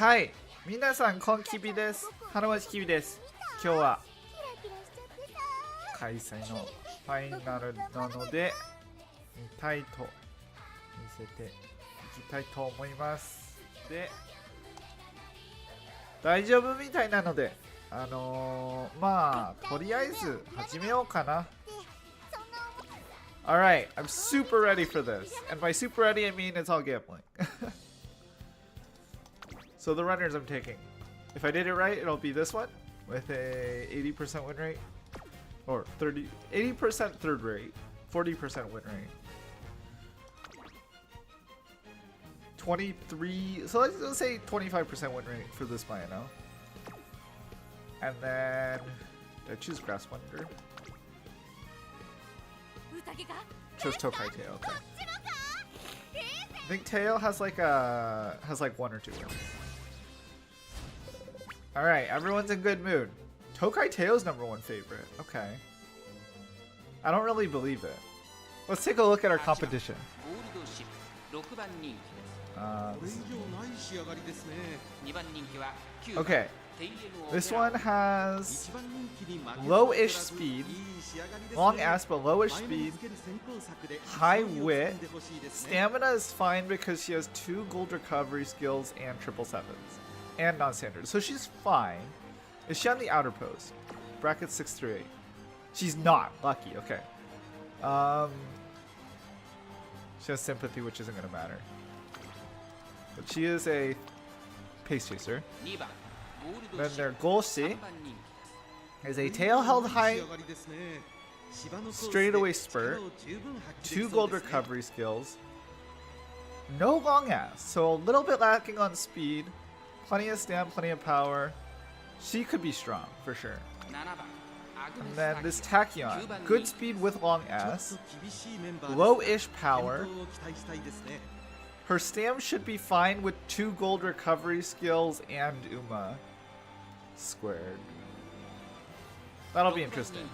はい、皆さんこんきびです。花町きびです。今日は開催のファイナルなので見せていきたいと思います。で、大丈夫みたいなので、まあとりあえず始めようかな。Alright, I'm super ready for this. And by super ready, I mean it's all gambling. So the runners I'm taking. If I did it right, it'll be this one with a 80% win rate. Or 80% third rate, 40% win rate. 23, so let's say 25% win rate for this Mayano. And then, did I choose Grass Wonder? Chose Tokai Tail, okay. I think Tail has like one or two wins. Alright, everyone's in good mood. Tokai Tail's #1 favorite. Okay. I don't really believe it. Let's take a look at our competition. Okay. This one has low-ish speed, long ass but low-ish speed, high wit. Stamina is fine because she has 2 gold recovery skills and 777s. And non-standard. So she's fine. Is she on the outer post? Bracket 6 through 8. She's not. Lucky. Okay. She has sympathy, which isn't going to matter. But she is a pace chaser. Then their Golshi is a tail held high, straightaway spurt, 2 gold recovery skills, no long ass, so a little bit lacking on speed, plenty of stamina, plenty of power. She could be strong for sure. And then this Tachyon, good speed with long ass, low-ish power. Her stam should be fine with 2 gold recovery skills and Uma squared. That'll be interesting.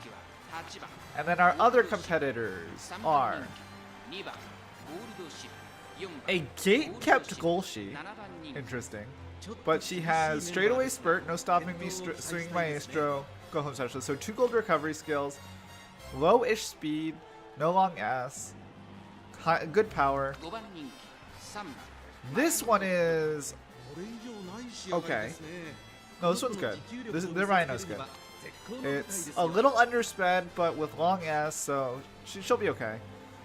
And then our other competitors are a gate-kept Golshi. Interesting. But she has straightaway spurt, no stopping me, swing maestro, go home special. So 2 gold recovery skills, low-ish speed, no long ass, good power. This one is okay. No, this one's good. Their Rhino's good. It's a little undersped, but with long ass, so she'll be okay.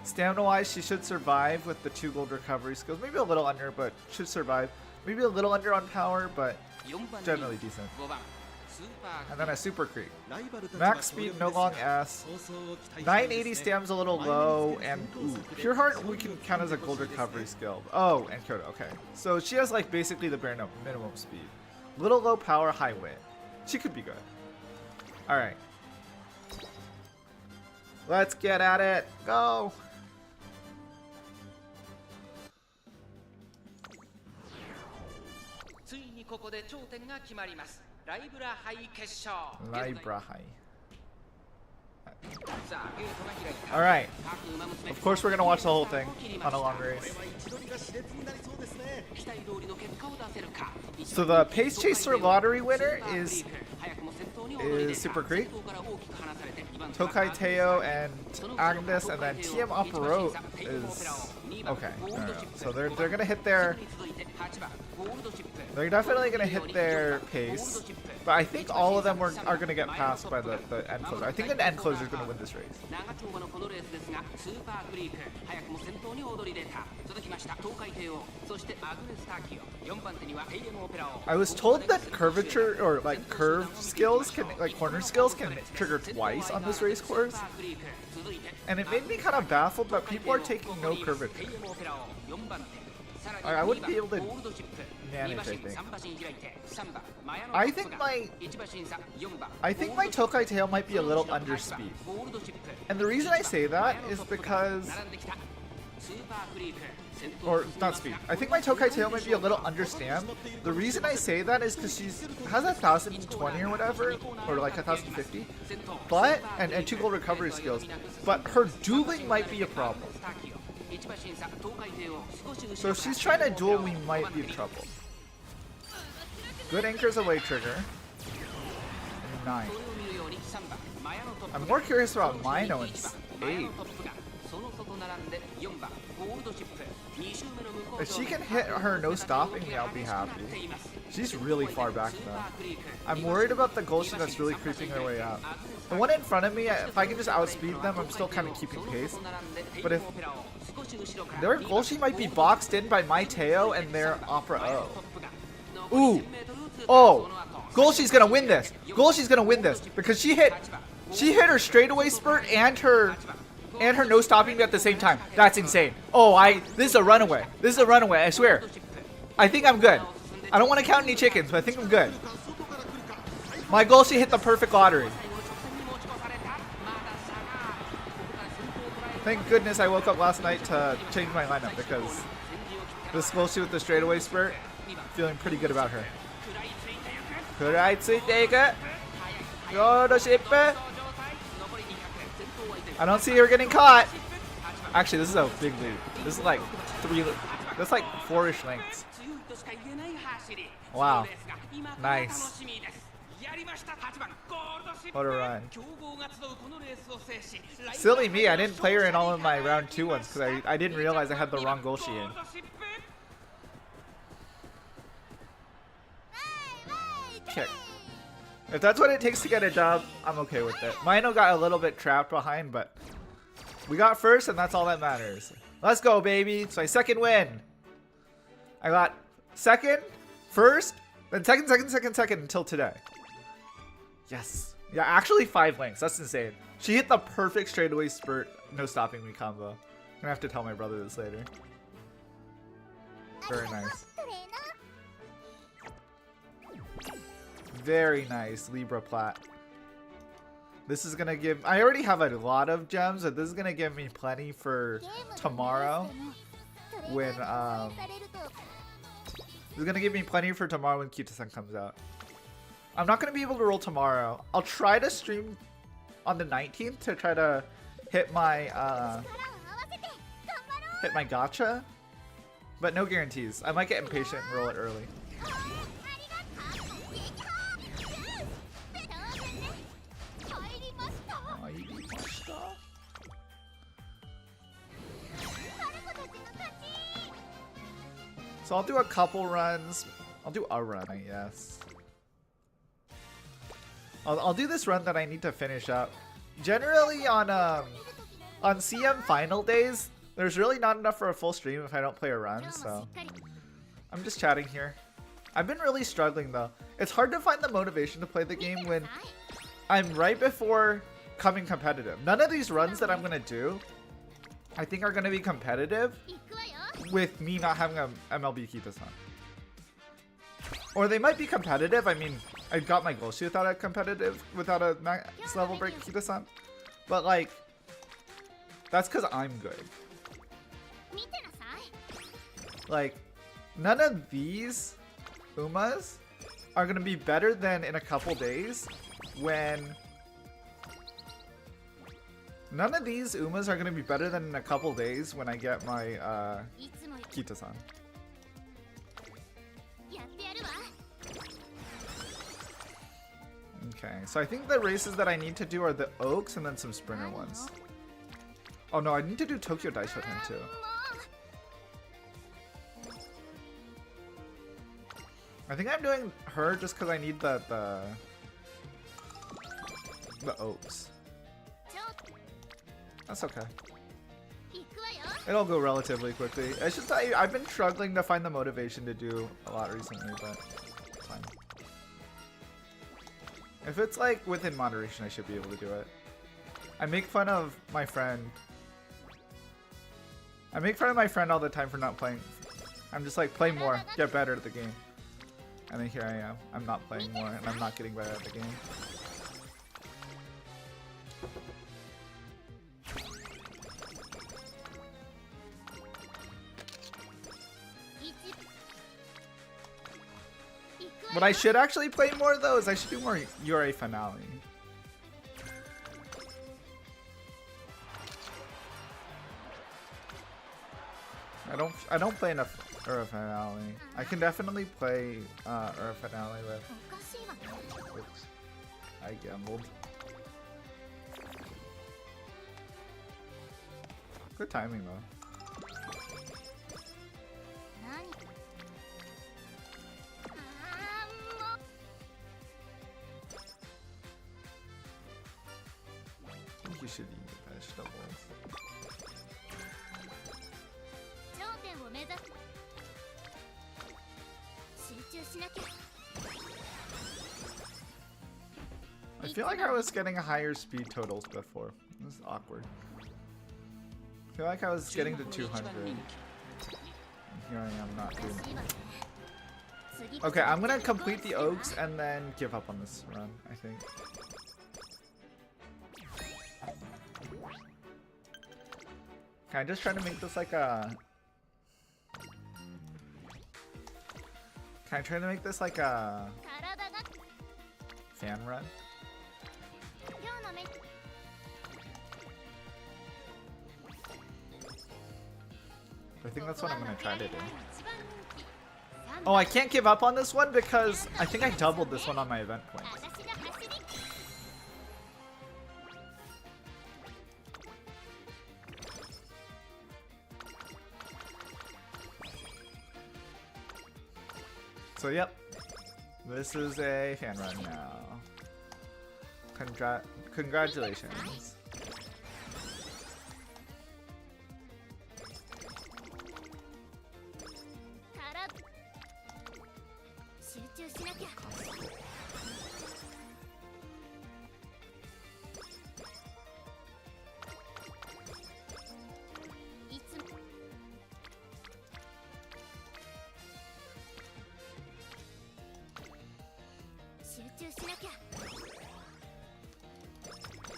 Stamina-wise, she should survive with the 2 gold recovery skills. Maybe a little under, but should survive. Maybe a little under on power, but generally decent. And then a Super Creep. Max speed, no long ass. 980 stam's a little low, and ooh, Pure Heart we can count as a gold recovery skill. Oh, and Kyoto, okay. So she has like basically the bare minimum speed. Little low power, high wit. She could be good. Alright. Let's get at it. Go! Libra High. Alright. Of course we're gonna watch the whole thing on a long race. So the Pace Chaser lottery winner is Super Creek, Tokai Teo, and Agnes, and then TM Opero is okay. So they're gonna hit their. They're definitely gonna hit their pace, but I think all of them are gonna get passed by the end closer. I think the end closer is gonna win this race. I was told that curvature or like curve skills can corner skills can trigger twice on this race course, and it made me kind of baffled that people are taking no curvature. I wouldn't be able to manage, I think. I think my Tokai Tail might be a little under speed. And the reason I say that is because, or not speed, I think my Tokai Tail might be a little under stam. The reason I say that is because she has 1,020 or whatever, or like 1,050, but, and 2 gold recovery skills, but her dueling might be a problem. So if she's trying to duel, we might be in trouble. Good anchors away trigger. 9. I'm more curious about Mino in 8. If she can hit her no stopping me, I'll be happy. She's really far back though. I'm worried about the Golshi that's really creeping her way up. The one in front of me, if I can just outspeed them, I'm still kind of keeping pace. But if their Golshi might be boxed in by my Teo and their Opera O. Ooh. Oh. Golshi's gonna win this. Golshi's gonna win this because she hit her straightaway spurt and her no stopping me at the same time. That's insane. Oh, this is a runaway. This is a runaway, I swear. I think I'm good. I don't want to count any chickens, but I think I'm good. My Golshi hit the perfect lottery. Thank goodness I woke up last night to change my lineup because this Golshi with the straightaway spurt, feeling pretty good about her. Could I take it? Go to ship. I don't see her getting caught. Actually, this is a big lead. This is like 4-ish lengths. Wow. Nice. What a run. Silly me, I didn't play her in all of my round 2 ones because I didn't realize I had the wrong Golshi in. Okay. If that's what it takes to get a job, I'm okay with it. Mino got a little bit trapped behind, but we got first and that's all that matters. Let's go, baby. It's my second win. I got second, first, then second until today. Yes. Yeah, actually 5 lengths. That's insane. She hit the perfect straightaway spurt, no stopping me combo. I'm gonna have to tell my brother this later. Very nice. Very nice, Libra Plat. This is gonna give... I already have a lot of gems, but this is gonna give me plenty for tomorrow. When, This is gonna give me plenty for tomorrow when Kita-san comes out. I'm not gonna be able to roll tomorrow. I'll try to stream on the 19th to try to hit my, gacha. But no guarantees. I might get impatient and roll it early. So I'll do a couple runs. I'll do a run, I guess. I'll do this run that I need to finish up. Generally on CM final days, there's really not enough for a full stream if I don't play a run, so I'm just chatting here. I've been really struggling though. It's hard to find the motivation to play the game when I'm right before coming competitive. None of these runs that I'm gonna do, I think are gonna be competitive with me not having a MLB Kita-san. Or they might be competitive. I mean, I got my Golshi without a max level break Kita-san. But like, that's because I'm good. Like, none of these Umas are gonna be better than in a couple days when... None of these Umas are gonna be better than in a couple days when I get my Kita-san. Okay, so I think the races that I need to do are the Oaks and then some sprinter ones. Oh no, I need to do Tokyo Daishoten too. I think I'm doing her just because I need the Oaks. That's okay. It'll go relatively quickly. It's just I've been struggling to find the motivation to do a lot recently, but it's fine. If it's like within moderation, I should be able to do it. I make fun of my friend. I make fun of my friend all the time for not playing. I'm just like, play more, get better at the game. And then here I am. I'm not playing more, and I'm not getting better at the game. What I should actually play more though is I should do more URA Finale. I don't play enough Or a finale. I can definitely play or a finale with. Oops. I gambled. Good timing though. I think you should eat vegetables. I feel like I was getting higher speed totals before. This is awkward. I feel like I was getting to 200. And here I am not doing it. Okay, I'm gonna complete the Oaks and then give up on this run, I think. Can I just try to make this like a... Can I try to make this like a... fan run? I think that's what I'm gonna try to do. Oh, I can't give up on this one because I think I doubled this one on my event points. So yep, this is a fan run now. Congratulations.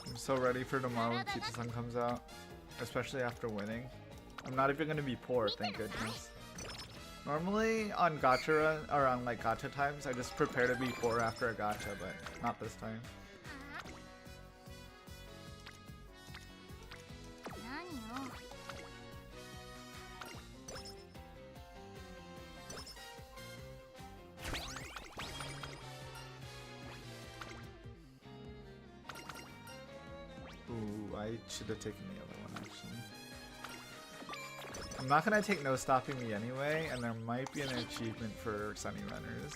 I'm so ready for tomorrow when Pizza Sun comes out, especially after winning. I'm not even gonna be poor, thank goodness. Normally on gacha or on like gacha times, I just prepare to be poor after a gacha, but not this time. Ooh, I should have taken the other one actually. I'm not gonna take no stopping me anyway, and there might be an achievement for Sunny Runners.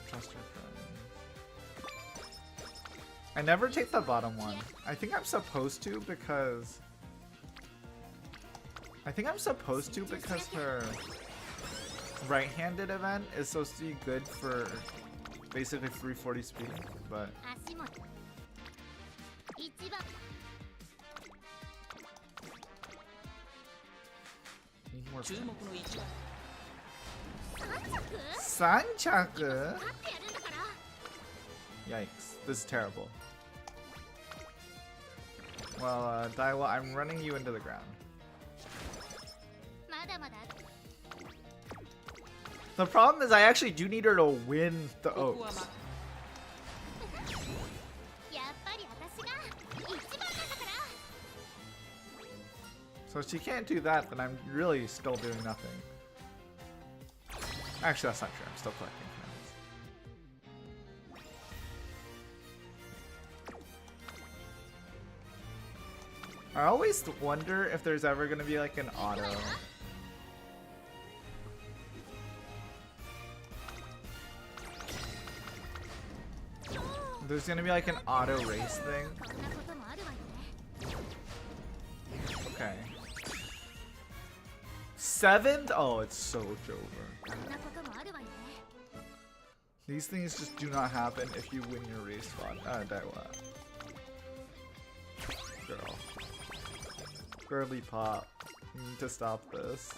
Trust your friends. I never take the bottom one. I think I'm supposed to because... her right-handed event is supposed to be good for basically 340 speed, but... Need more pins. 3着? Yikes, this is terrible. Well, Daiwa, I'm running you into the ground. The problem is I actually do need her to win the Oaks. So if she can't do that, then I'm really still doing nothing. Actually, that's not true. I'm still collecting coins. I always wonder if there's ever going to be like an auto. There's going to be like an auto race thing. Okay. 7th? Oh, it's so over. These things just do not happen if you win your race spot. Daiwa. Girly pop. You need to stop this.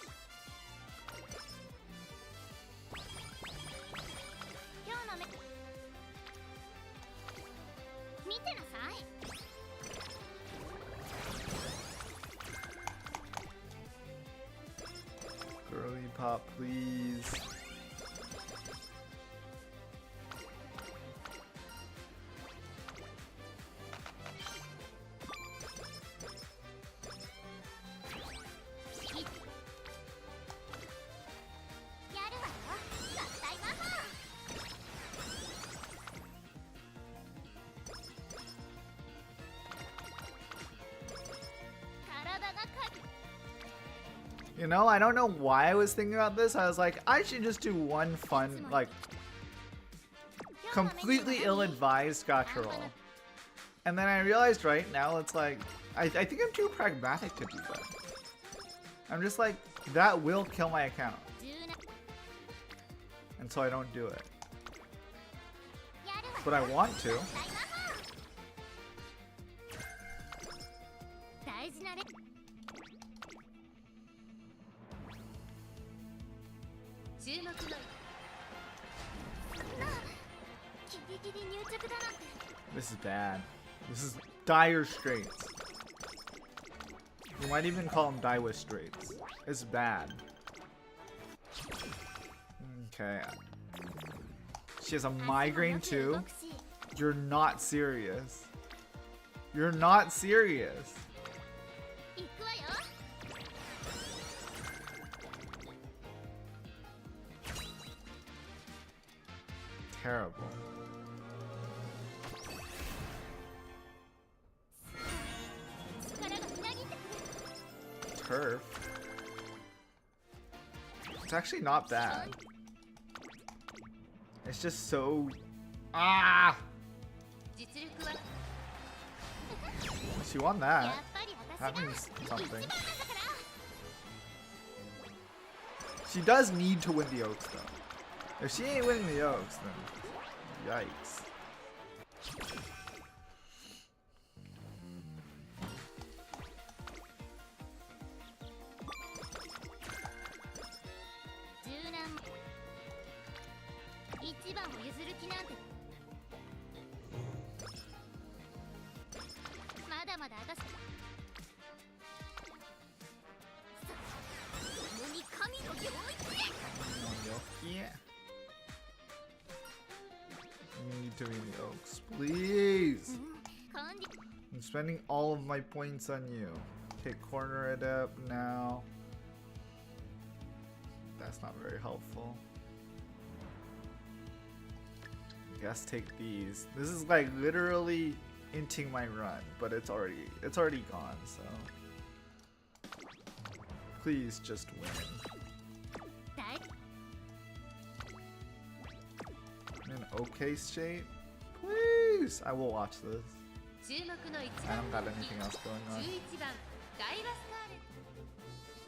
Girly pop, please. You know, I don't know why I was thinking about this. I was like, I should just do one fun, like, completely ill-advised gacha roll. And then I realized right now it's like, I think I'm too pragmatic to do that. I'm just like, that will kill my account. And so I don't do it. But I want to. This is bad. This is dire straits. You might even call them dire straits. It's bad. Okay. She has a migraine too? You're not serious. You're not serious. Terrible. Turf. It's actually not bad. It's just so... Ah! She won that. That means something. She does need to win the Oaks though. If she ain't winning the Oaks, then yikes. Yeah. You need to win the Oaks, please. I'm spending all of my points on you. Okay, corner it up now. That's not very helpful. I guess take these. This is like literally inting my run, but it's already gone, so please just win. An okay shape? Please! I will watch this. I don't got anything else going on.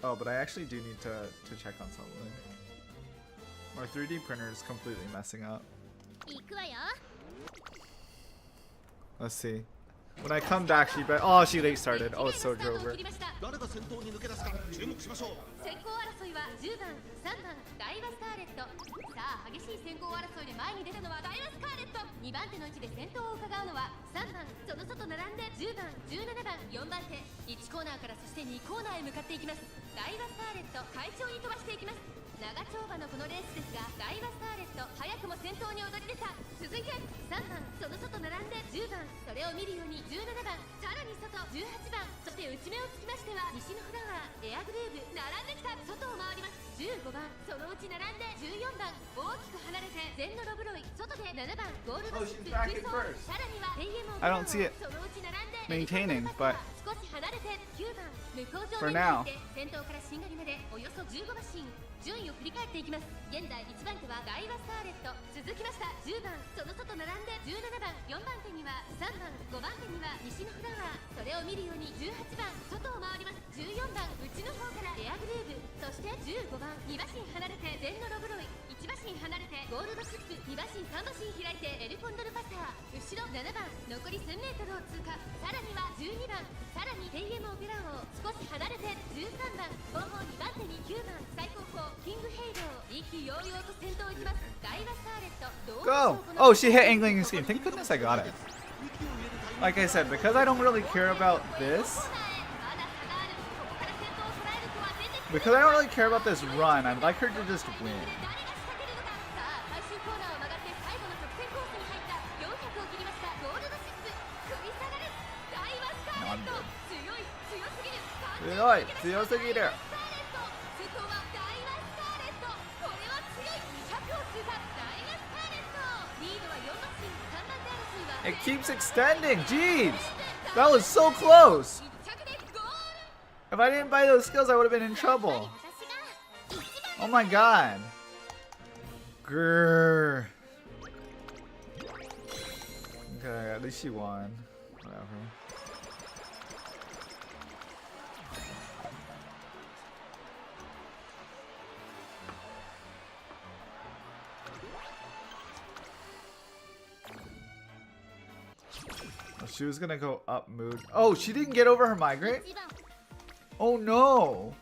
Oh, but I actually do need to check on something. My 3D printer is completely messing up. Let's see. When I come back, she oh, she late started. Oh, it's so Drover. 長丁場のこのレースですが、ダイワスターレット早くも先頭に躍り出た。続いて3番、その外並んで10番、それを見るように17番、さらに外18番、そして内目をつきましては西のフラワー、エアグルーヴ並んできた。外を回ります。15番、そのうち並んで14番、大きく離れて全のロブロイ、外で7番、ゴールドシップ追走、さらにはペイエモン、 I don't see it そのうち並んで maintaining, but 少し離れて9番、向こう上 for 面 now に入って先頭からしんがりまでおよそ15馬身。順位を振り返っていきます。現在1番手はダイワスターレット、続きました10番、その外並んで17番、4番手には3番、5番手には西のフラワー、それを見るように18番、外を回ります。14番、内の方からエアグルーヴ、そして15番、2馬身離れて全のロブロイ、1馬身シン離れてゴールドシップ、2馬身3馬身開いてエルコンドルパサー、後ろ7番残り 1000m を通過、さらには12番、さらに TM オペラ王、少し離れて13番、後方2番手に9番、最後方キングヘイロー、意気揚々と先頭を行きます。ダイワスターレット Go! Oh, she hit angling scheme. Thank goodness I got it. Like I said, because I don't really care about this, because I don't really care about this run, I'd like her to just win. No, I'm good. 強い、強すぎる。It keeps extending. Jeez, that was so close. If I didn't buy those skills, I would have been in trouble. Oh my god. Grrr. Okay, at least she won. Whatever. Oh, she was gonna go up mood. Oh, she didn't get over her migraine? Oh no.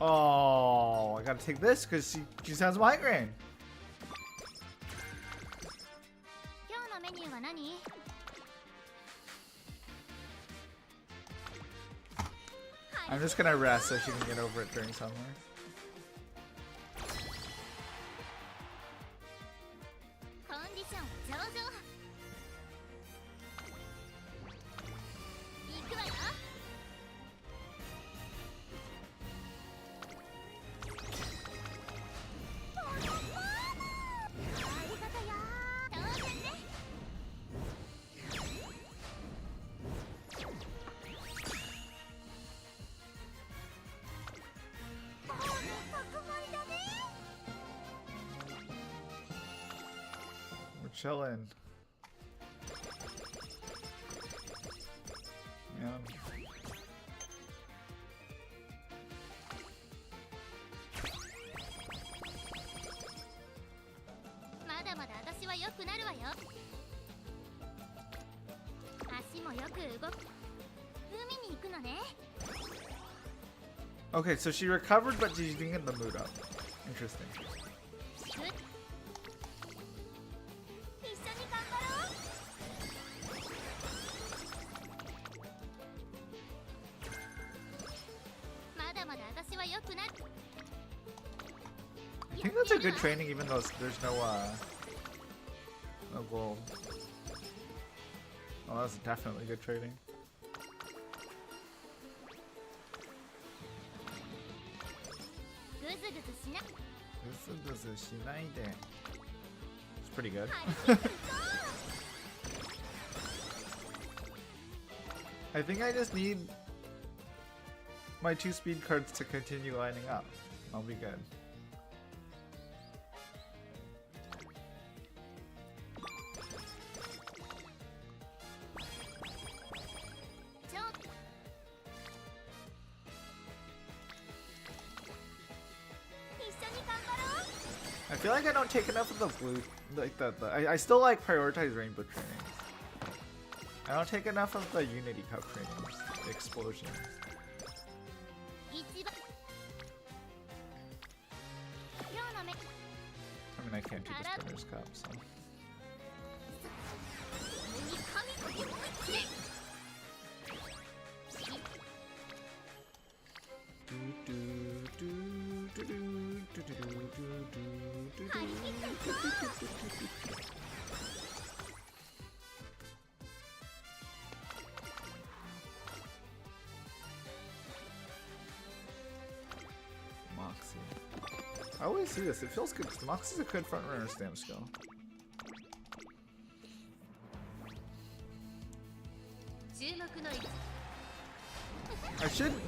Oh, I gotta take this because she has migraine. I'm just gonna rest so she can get over it during summer. Chilling. Yeah. Okay, so she recovered, but she didn't get the mood up. Interesting. I think that's a good training, even though there's no goal. Oh, that's definitely good training. It's pretty good. I think I just need my 2 speed cards to continue lining up. I'll be good. I feel like I don't take enough of the blue, like I still like prioritize rainbow trainings. I don't take enough of the Unity Cup trainings, the explosions. I mean, I can't do the Sprinter's Cup, so. Moxie. I always see this. It feels good because Moxie's a good front runner stamp skill.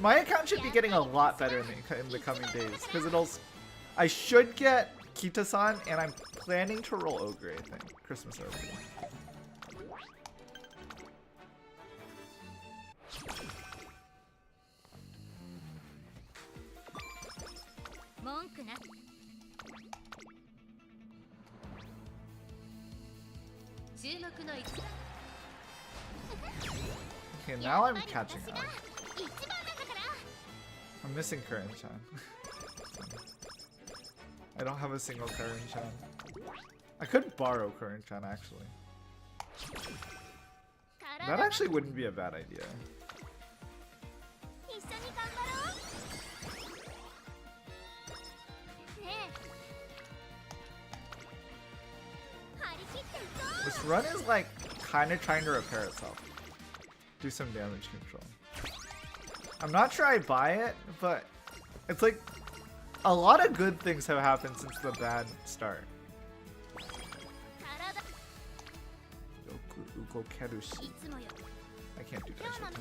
My account should be getting a lot better in the coming days because I should get Kita-san and I'm planning to roll Ogre, I think. Christmas Ogre. 文句な。注目の一番。Okay, now I'm catching up. I'm missing Karin-chan. I don't have a single Karin-chan. I could borrow Karin-chan actually. That actually wouldn't be a bad idea. This run is like kind of trying to repair itself. Do some damage control. I'm not sure I buy it, but it's like a lot of good things have happened since the bad start. I can't do that.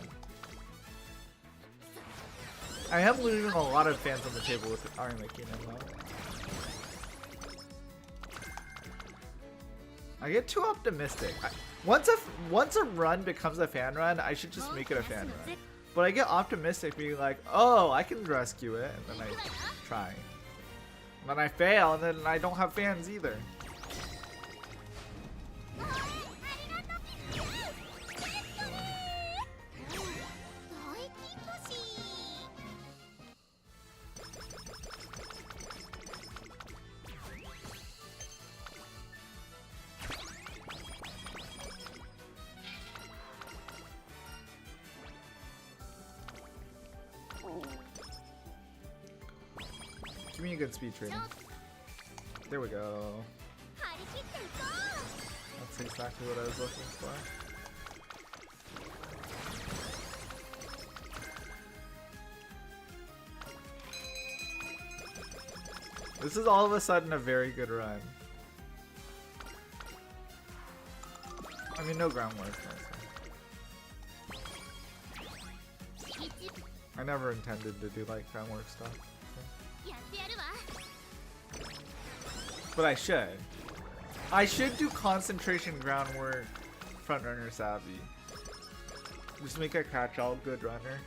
I am losing a lot of fans on the table with Arimakin though. I get too optimistic. Once a run becomes a fan run, I should just make it a fan run. But I get optimistic being like, oh, I can rescue it, and then I try. And then I fail, and then I don't have fans either. Give me a good speed training. There we go. That's exactly what I was looking for. This is all of a sudden a very good run. I mean, no groundwork. I never intended to do like groundwork stuff. But I should. I should do concentration groundwork front runner savvy. Just make a catch-all good runner.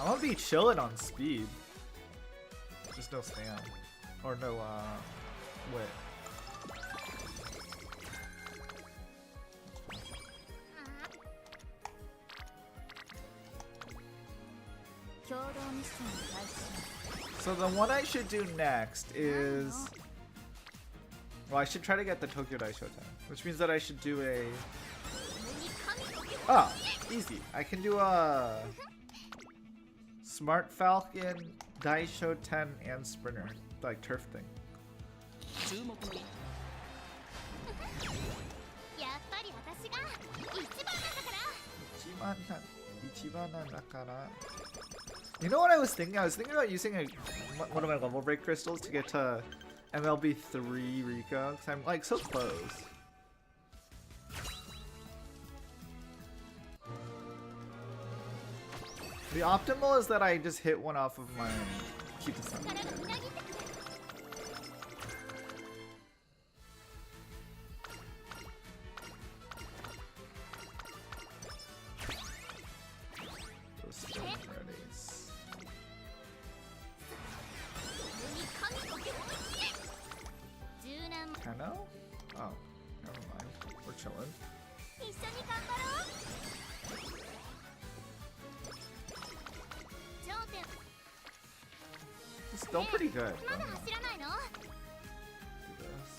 I'm gonna be chilling on speed. Just no stand. Or no, wit. So the one I should do next is... Well, I should try to get the Tokyo Daisho 10. Which means that I should do a... Oh, easy. I can do a... Smart Falcon, Daisho 10, and Sprinter. Like turf thing. You know what I was thinking? I was thinking about using one of my level break crystals to get to MLB 3 Rico, because I'm like so close. The optimal is that I just hit one off of my Kita-san. Kano? Oh, never mind. We're chilling. It's still pretty good. Do this.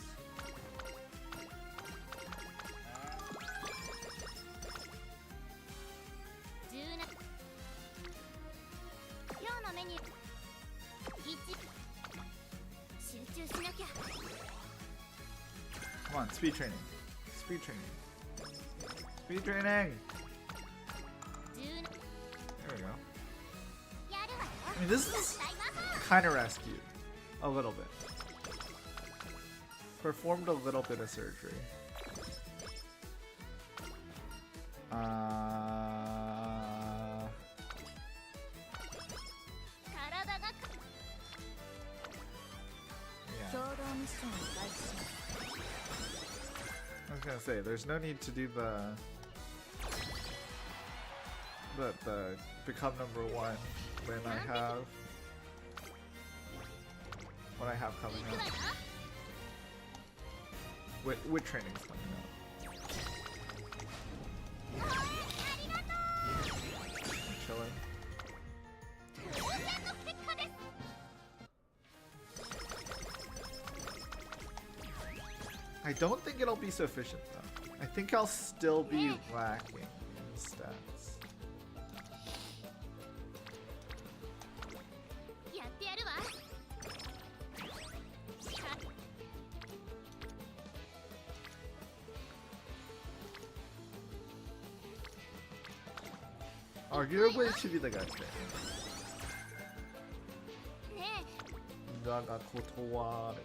Come on, speed training. Speed training. Speed training! There we go. I mean, this is kind of rescued. A little bit. Performed a little bit of surgery. I was gonna say, there's no need to do the become number one when I have what I have coming up. With training's coming up. I'm chilling. I don't think it'll be sufficient though. I think I'll still be lacking in stats. Arguably, it should be the guy today. Gaga Kotowaru.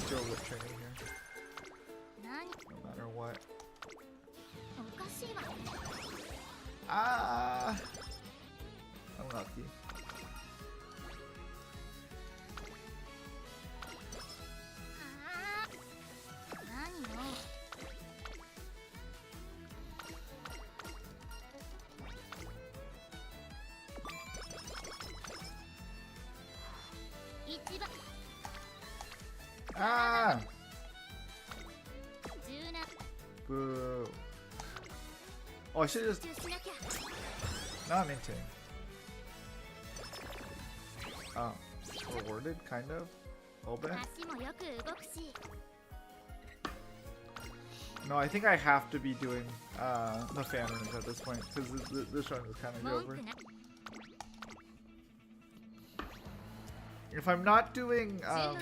Go with training here. No matter what. Ah! Unlucky. Ah! Boo. Oh, I should just. No, I'm into it. Oh, rewarded, kind of. A little bit. No, I think I have to be doing the fan runs at this point because this run is kind of over. If I'm not doing the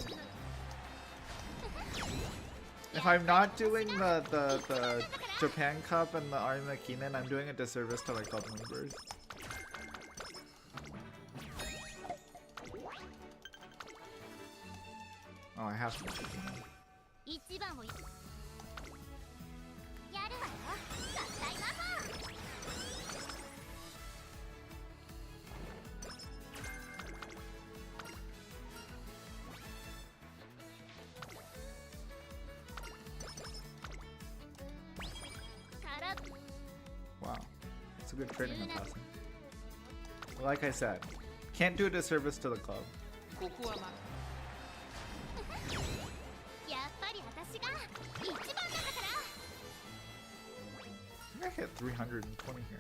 Japan Cup and the Arima Kinen, I'm doing a disservice to like all the members. Oh, I have to do Kinen. Wow, it's a good training lesson. Like I said, can't do a disservice to the club. I think I hit 320 here.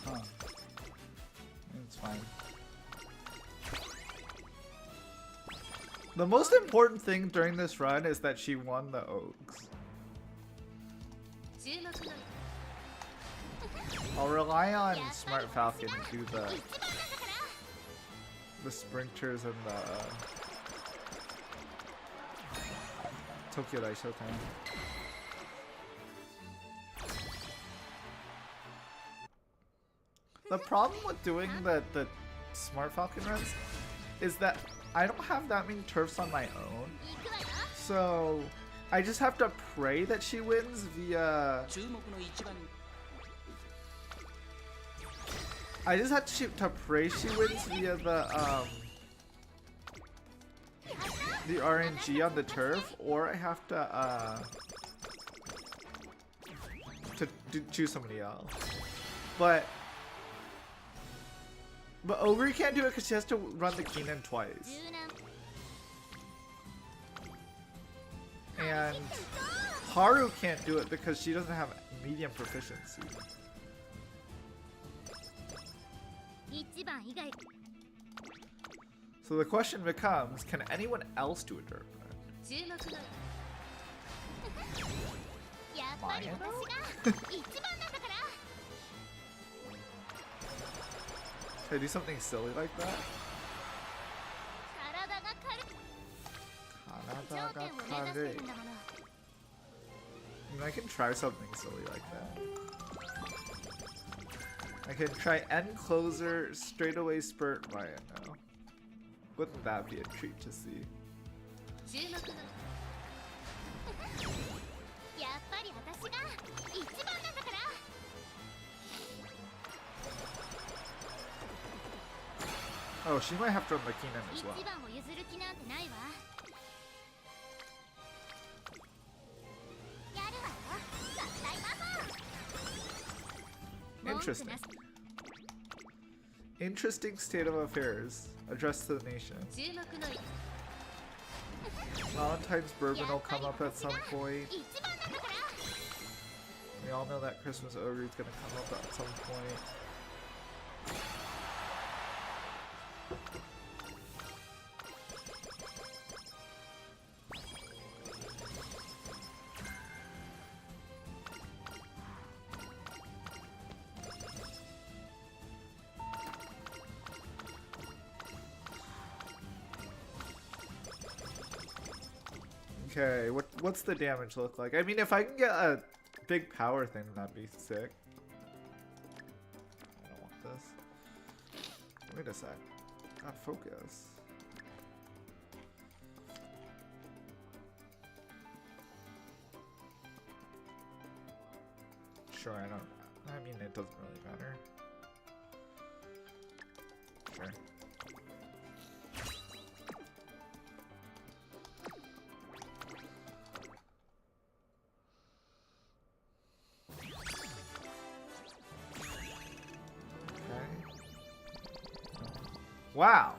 Huh. It's fine. The most important thing during this run is that she won the Oaks. I'll rely on Smart Falcon to do the sprinters and the Tokyo Dai Showtime. The problem with doing the Smart Falcon runs is that I don't have that many turfs on my own, so I just have to pray that she wins via. I just have to pray she wins via the RNG on the turf, or I have to choose somebody else. But Ogre can't do it because she has to run the Keenan twice. And Haru can't do it because she doesn't have medium proficiency. So the question becomes, can anyone else do a dirt run? Can I do something silly like that? mean, I can try something silly like that. I can try end closer, straightaway spurt Maya now. Wouldn't that be a treat to see? Oh, she might have to run the Keenan as well. Interesting. Interesting state of affairs. Addressed to the nation. Valentine's bourbon will come up at some point. We all know that Christmas ogre is gonna come up at some point. Okay, what's the damage look like? I mean, if I can get a big power thing, that'd be sick. I don't want this. Wait a sec. God, focus. Sure, I mean, it doesn't really matter. Sure. Wow.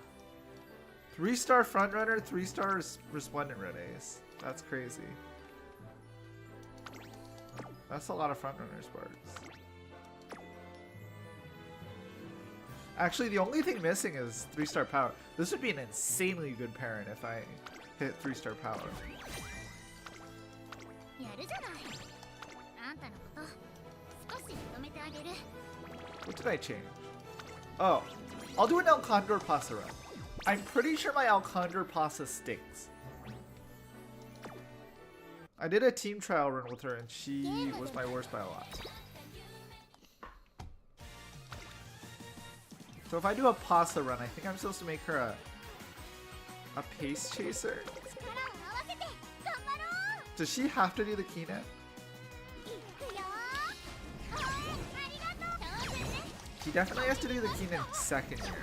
3-star frontrunner, 3-star resplendent red ace. That's crazy. That's a lot of frontrunner sparks. Actually, the only thing missing is 3-star power. This would be an insanely good parent if I hit 3-star power. What did I change? Oh. I'll do an El Condor Pasa run. I'm pretty sure my El Condor Pasa stinks. I did a team trial run with her and she was my worst by a lot. So if I do a Pasa run, I think I'm supposed to make her a pace chaser. Does she have to do the Keenan? She definitely has to do the Keenan second year.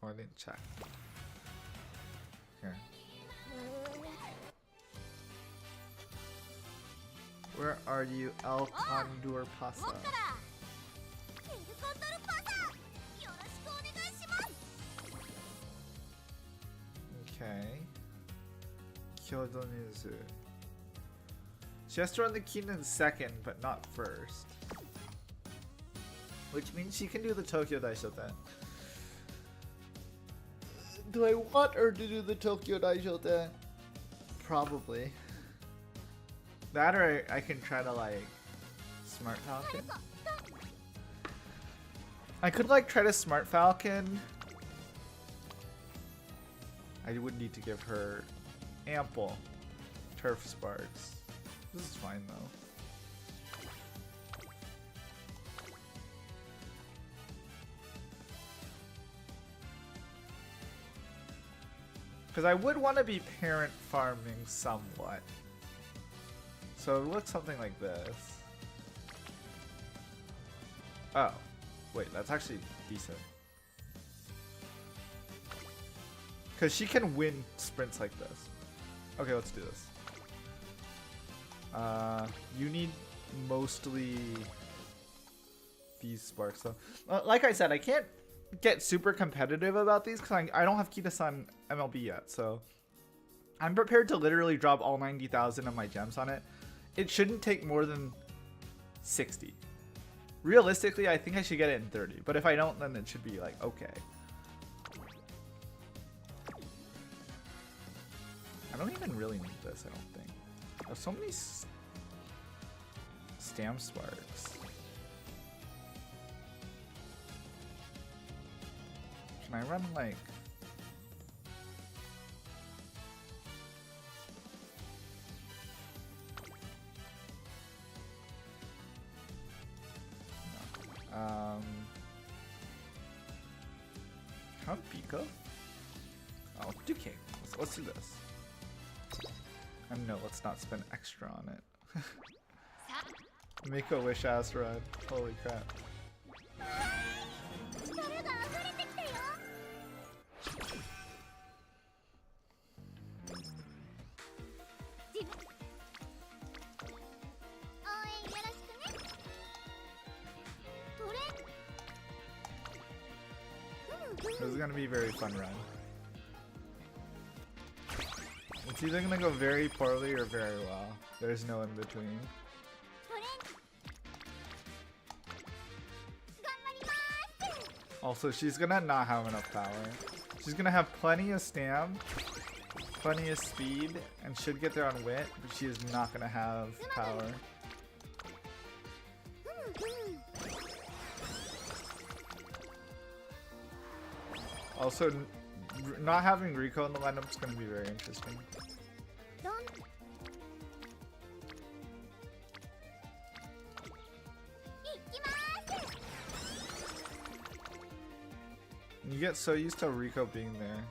Oh, I didn't check. Here. Where are you, El Condor Pasa? Okay. Kyodonizu. She has to run the Keenan second, but not first. Which means she can do the Tokyo Daisho then. Do I want her to do the Tokyo Daisho then? Probably. That or I can try to like Smart Falcon. I could like try to Smart Falcon. I would need to give her ample turf sparks. This is fine though. Because I would want to be parent farming somewhat. So it looks something like this. Oh, wait, that's actually decent. Because she can win sprints like this. Okay, let's do this. You need mostly these sparks though. Like I said, I can't get super competitive about these because I don't have Kita-san MLB yet. So I'm prepared to literally drop all 90,000 of my gems on it. It shouldn't take more than 60. Realistically, I think I should get it in 30. But if I don't, then it should be like, okay. I don't even really need this, I don't think. There's so many stamp sparks. Can I run like... No. Count Pico? Oh, okay. Let's do this. And no, let's not spend extra on it. Make a wish ass run. Holy crap. This is gonna be a very fun run. It's either gonna go very poorly or very well. There's no in between. Also, she's gonna not have enough power. She's gonna have plenty of stam, plenty of speed, and should get there on wit, but she is not gonna have power. Also, not having Rico in the lineup is going to be very interesting. You get so used to Rico being there.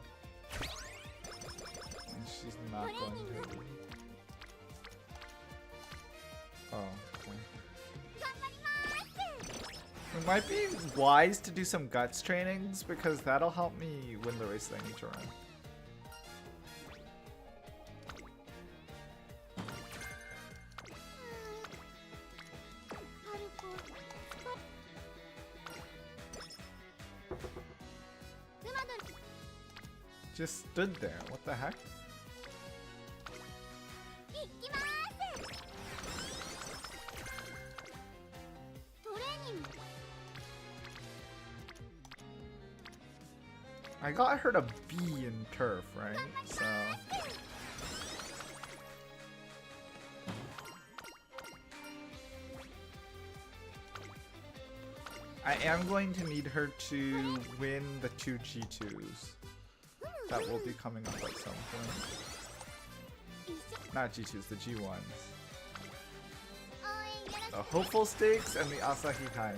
And she's not going to. Oh, okay. It might be wise to do some guts trainings because that'll help me win the race that I need to run. Just stood there. What the heck? I got her to B in turf, right? So I am going to need her to win the 2 G2s. That will be coming up at some point. Not G2s, the G1s. The Hopeful Stakes and the Asahi Kai.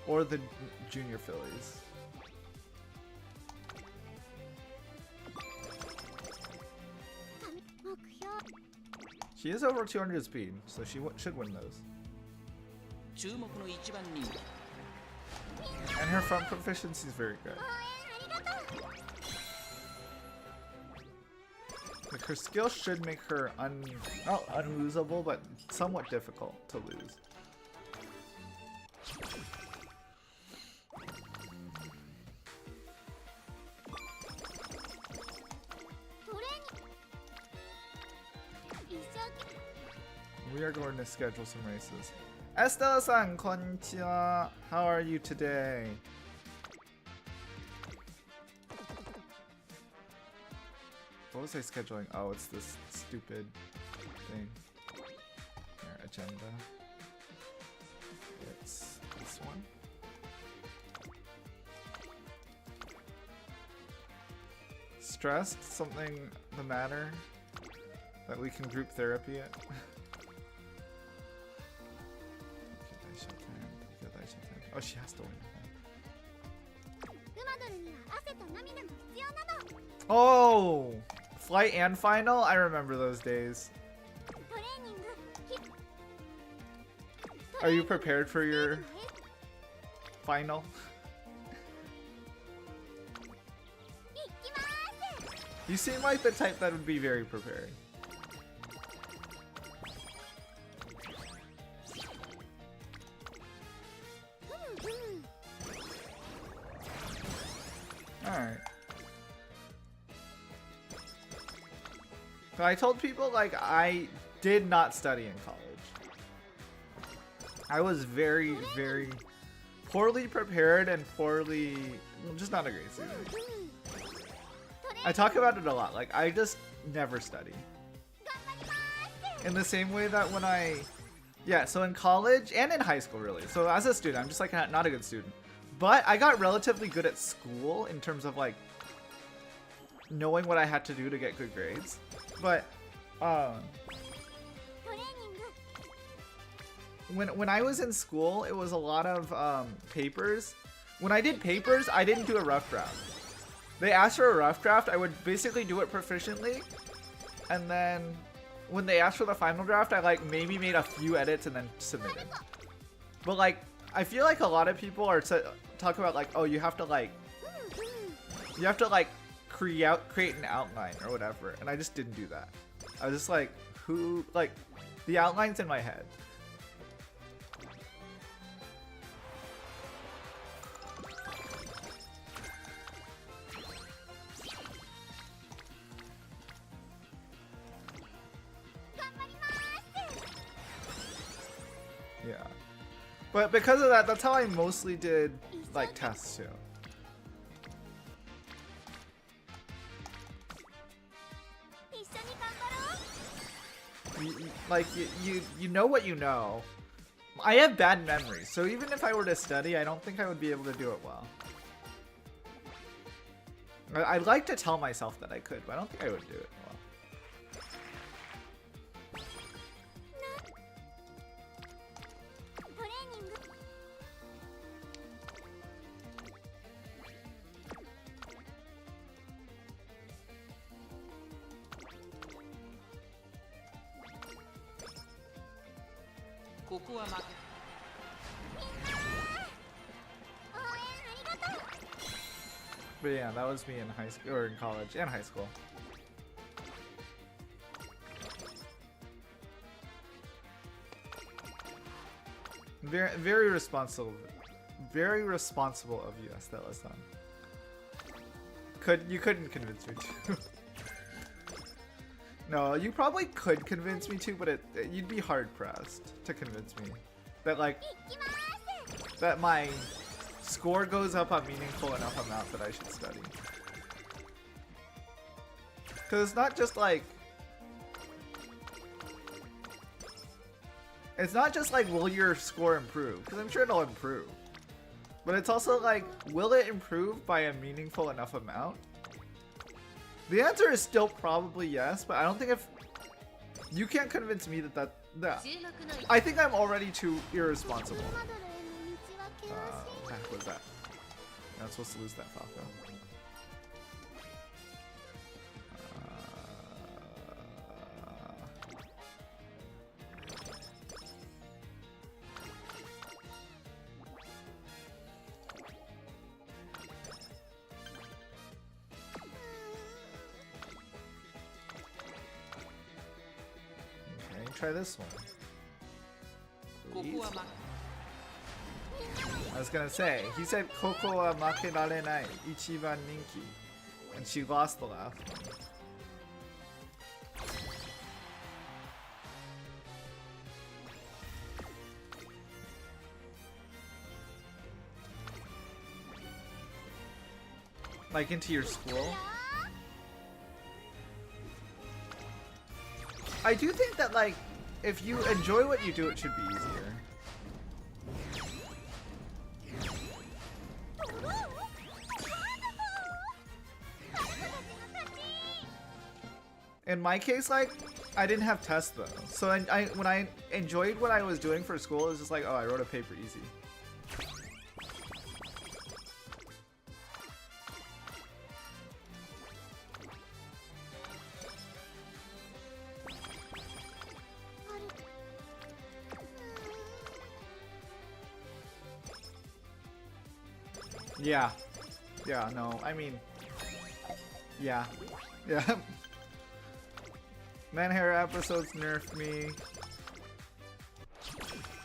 Or the Junior Phillies. She is over 200 speed, so she should win those. And her front proficiency is very good. Like her skill should make her not unlosable, but somewhat difficult to lose. We are going to schedule some races. Estella-san, konnichiwa. How are you today? What was I scheduling? Oh, it's this stupid thing. Here, agenda. It's this one. Stressed? Something the matter? That we can group therapy it? Oh, she has to win. Oh! Flight and final? I remember those days. Are you prepared for your final? You seem like the type that would be very prepared. Alright. I told people, like, I did not study in college. I was very, very poorly prepared and poorly... well, just not a great student. I talk about it a lot. Like, I just never study. In the same way that when I... yeah, so in college and in high school, really. So as a student, I'm just, like, not a good student. But I got relatively good at school in terms of like knowing what I had to do to get good grades. But when I was in school, it was a lot of papers. When I did papers, I didn't do a rough draft. They asked for a rough draft, I would basically do it proficiently, and then when they asked for the final draft, I like maybe made a few edits and then submitted. But like, I feel like a lot of people are talk about like, oh, you have to like create an outline or whatever, and I just didn't do that. I was just like, the outline's in my head. Yeah. But because of that, that's how I mostly did like tests too. You know what you know. I have bad memory, so even if I were to study, I don't think I would be able to do it well. I'd like to tell myself that I could, but I don't think I would do it well. But yeah, that was me in high school or in college and high school. Very responsible of you, Estella-san. You couldn't convince me to. No, you probably could convince me to, but you'd be hard pressed to convince me that that my score goes up a meaningful enough amount that I should study. Because it's not just like will your score improve? Because I'm sure it'll improve. But it's also like, will it improve by a meaningful enough amount? The answer is still probably yes, but I don't think if you can't convince me that I think I'm already too irresponsible. What the heck was that? You're not supposed to lose that Falco. Try this one. Please. I was gonna say, he said Koko wa makerarenai, ichiban ninki, and she lost the last one. Like into your school? I do think that like, if you enjoy what you do, it should be easier. In my case, like, I didn't have tests though. So when I enjoyed what I was doing for school, it was just like, oh, I wrote a paper easy. Yeah. Yeah, no, I mean... Yeah. Yeah. Manhera episodes nerfed me.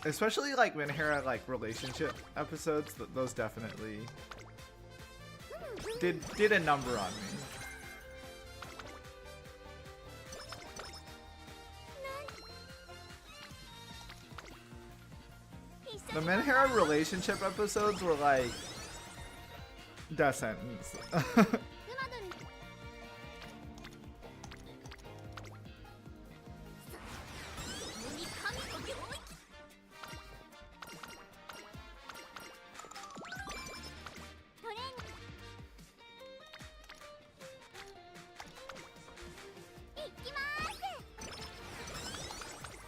Especially like Manhera like relationship episodes, those definitely did a number on me. The Manhera relationship episodes were like death sentence.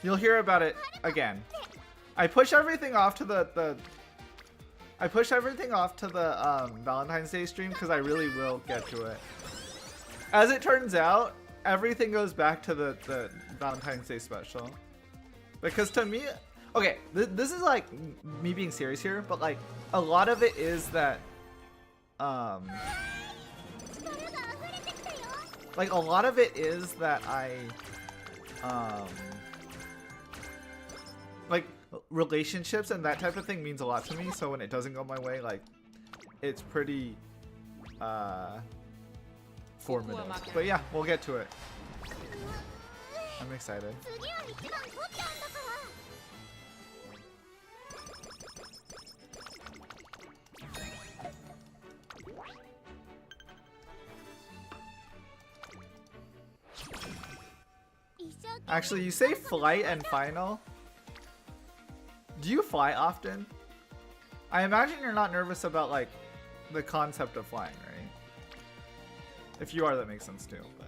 You'll hear about it again. I push everything off to the Valentine's Day stream because I really will get to it. As it turns out, everything goes back to the Valentine's Day special. Because to me, okay, this is like me being serious here, but like a lot of it is that, like a lot of it is that like relationships and that type of thing means a lot to me. So when it doesn't go my way, like it's pretty formative. But yeah, we'll get to it. I'm excited. Actually, you say flight and final? Do you fly often? I imagine you're not nervous about like the concept of flying, right? If you are, that makes sense too. But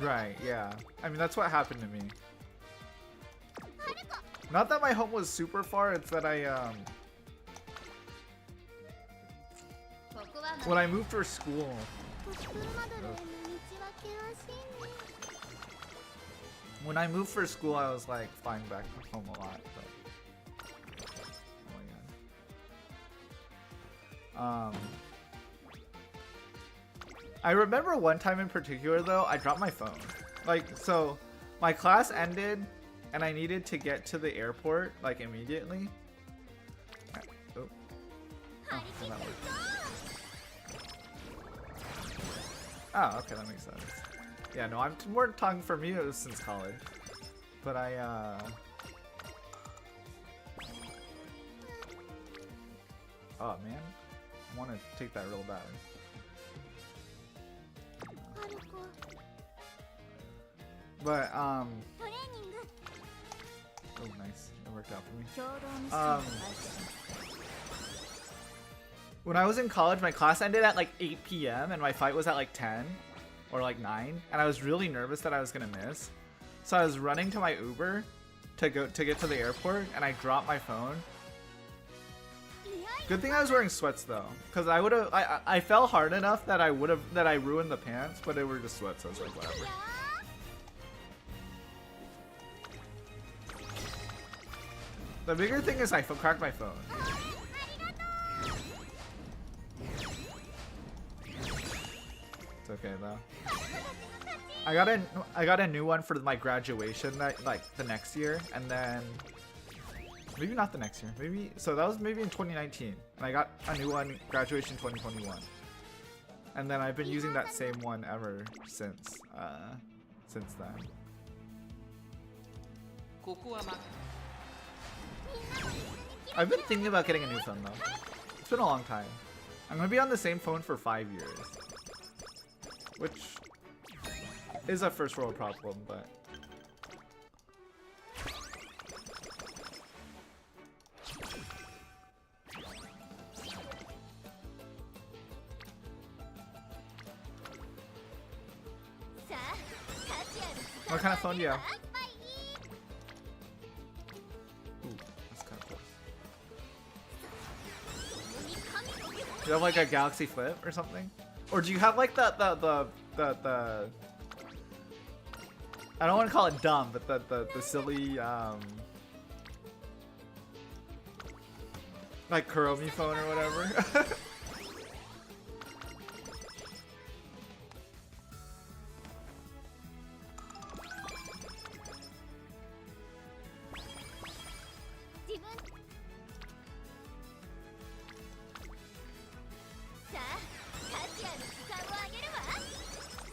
right, yeah. I mean, that's what happened to me. Not that my home was super far, it's that when I moved for school. When I moved for school, I was like flying back home a lot. But, oh my god. I remember one time in particular though, I dropped my phone. Like, so my class ended and I needed to get to the airport like immediately. Oh. Oh, well, that worked. Oh, okay, that makes sense. Yeah, no, I'm more talking for me, it was since college. But oh man, I want to take that real bad. But oh nice, it worked out for me. When I was in college, my class ended at like 8 p.m. and my fight was at like 10 or like 9, and I was really nervous that I was gonna miss. So I was running to my Uber to get to the airport, and I dropped my phone. Good thing I was wearing sweats though, because I fell hard enough that I ruined the pants, but they were just sweats, so I was like, whatever. The bigger thing is I cracked my phone. It's okay though. I got a new one for my graduation like the next year, and then maybe not the next year. Maybe so that was maybe in 2019, and I got a new one graduation 2021, and then I've been using that same one ever since then. I've been thinking about getting a new phone though. It's been a long time. I'm gonna be on the same phone for 5 years, which is a first world problem, but what kind of phone do you have? Ooh, that's kind of close. Do you have like a Galaxy Flip or something? Or do you have like the I don't want to call it dumb, but the silly like Kuromi phone or whatever?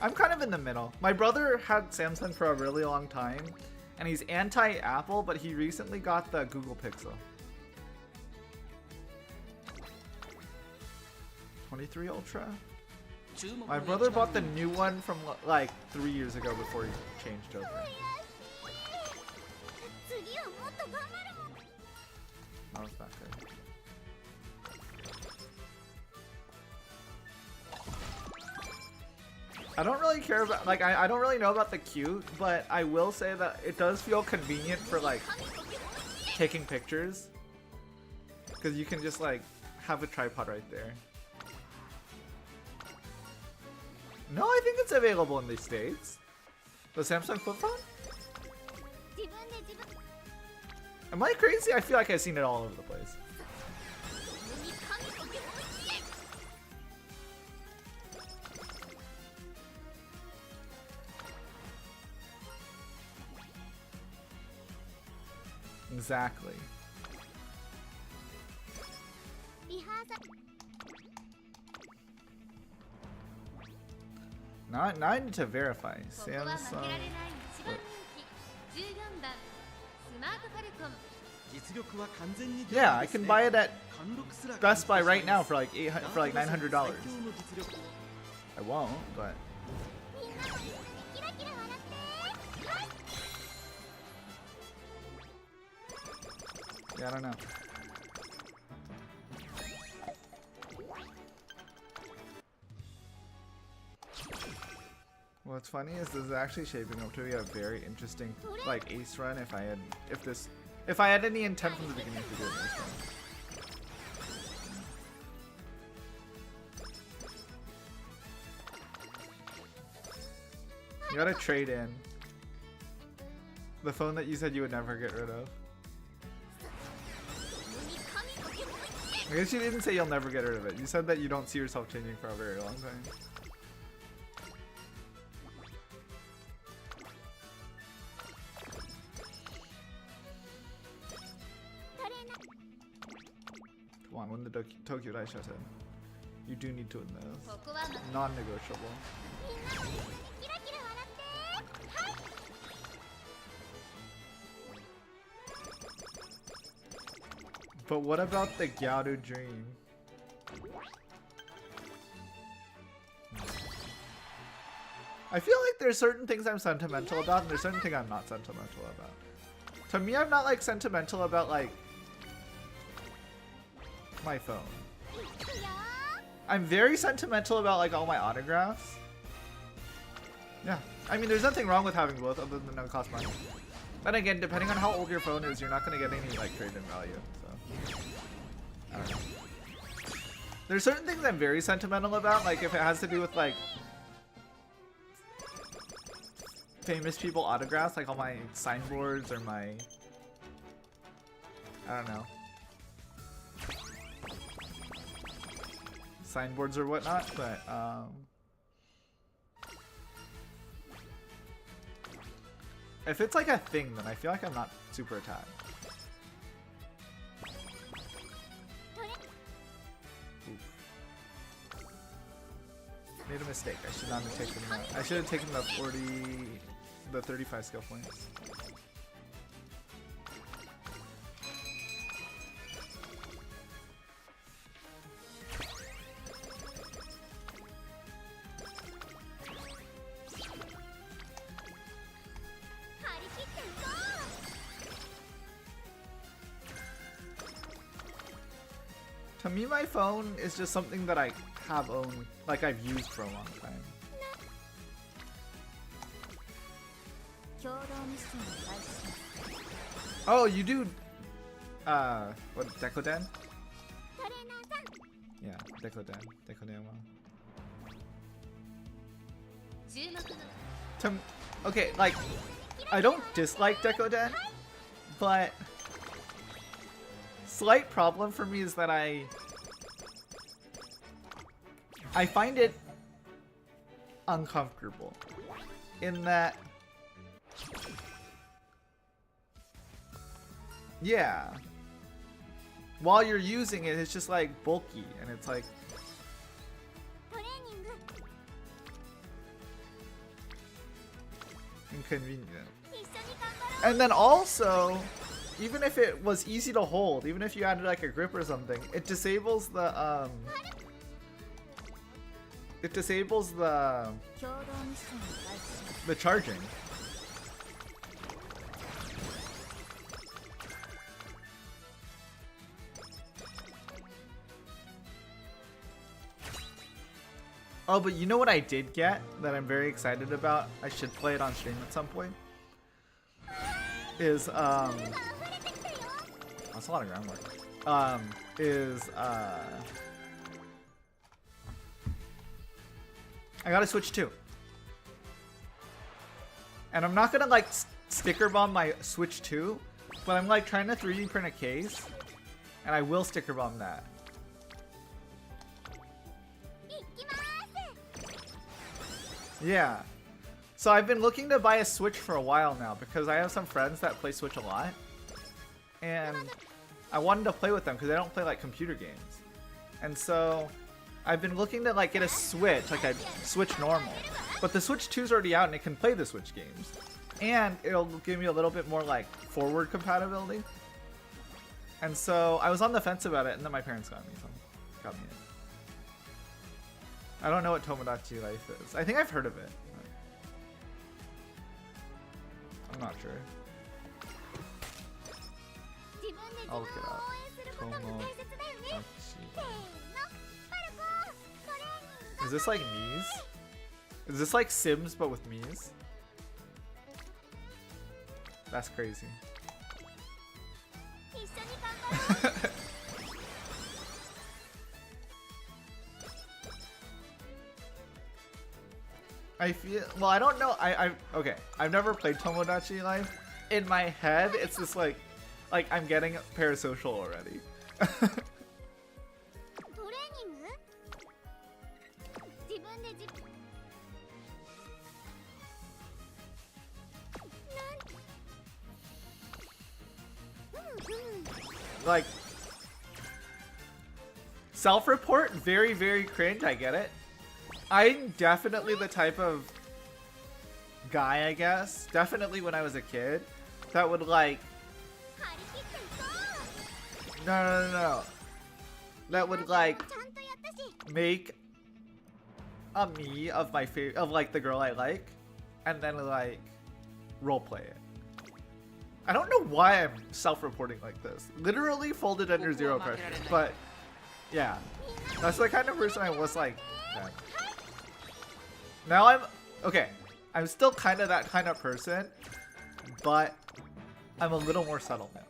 I'm kind of in the middle. My brother had Samsung for a really long time, and he's anti-Apple, but he recently got the Google Pixel. 23 Ultra? My brother bought the new one from like 3 years ago before he changed over. That was not good. I don't really care about, like, I don't really know about the cute, but I will say that it does feel convenient for, like, taking pictures. Because you can just, like, have a tripod right there. No, I think it's available in the States. The Samsung flip phone? Am I crazy? I feel like I've seen it all over the place. Exactly. Not I need to verify. Samsung. Yeah, I can buy it at Best Buy right now for like $900. I won't, but yeah, I don't know. What's funny is this is actually shaping up to be a very interesting like ace run if I had any intent from the beginning to do an ace run. You gotta trade in the phone that you said you would never get rid of. I guess you didn't say you'll never get rid of it. You said that you don't see yourself changing for a very long time. Come on, win the Tokyo Daisha 10. You do need to win this. Non-negotiable. But what about the Gyaru dream? I feel like there's certain things I'm sentimental about and there's certain things I'm not sentimental about. To me, I'm not like sentimental about like my phone. I'm very sentimental about like all my autographs. Yeah, I mean there's nothing wrong with having both other than no cost money. Then again, depending on how old your phone is, you're not gonna get any like trade-in value. So I don't know. There's certain things I'm very sentimental about, like if it has to do with like famous people autographs, like all my signboards or my, I don't know, signboards or whatnot, but if it's like a thing, then I feel like I'm not super attached. Oof. Made a mistake. I should not have taken that. I should have taken the 35 skill points. To me, my phone is just something that I have owned, like I've used for a long time. Oh, you do, what, Dekoden? Yeah, Dekoden. Okay, like, I don't dislike Dekoden, but slight problem for me is that I find it uncomfortable in that, yeah, while you're using it, it's just like bulky and it's like inconvenient. And then also, even if it was easy to hold, even if you added like a grip or something, it disables the charging. Oh, but you know what I did get that I'm very excited about? I should play it on stream at some point. Is that's a lot of groundwork. I got a Switch 2. And I'm not gonna like sticker bomb my Switch 2, but I'm like trying to 3D print a case, and I will sticker bomb that. Yeah. So I've been looking to buy a Switch for a while now because I have some friends that play Switch a lot. And I wanted to play with them because they don't play like computer games. And so I've been looking to like get a Switch, like a Switch normal. But the Switch 2 is already out and it can play the Switch games. And it'll give me a little bit more like forward compatibility. And so I was on the fence about it, and then my parents got me it. I don't know what Tomodachi Life is. I think I've heard of it. I'm not sure. I'll look it up. Tomodachi. Is this like Mii's? Is this like Sims but with Mii's? That's crazy. I feel, well, I don't know. Okay, I've never played Tomodachi Life. In my head, it's just like I'm getting parasocial already. Like, self-report, very, very cringe, I get it. I'm definitely the type of guy, I guess, definitely when I was a kid, that would like, no, that would like make a me of my favorite, of like the girl I like, and then like roleplay it. I don't know why I'm self-reporting like this. Literally folded under zero pressure, but yeah, that's the kind of person I was like then. Now I'm, okay, I'm still kind of that kind of person, but I'm a little more subtle now.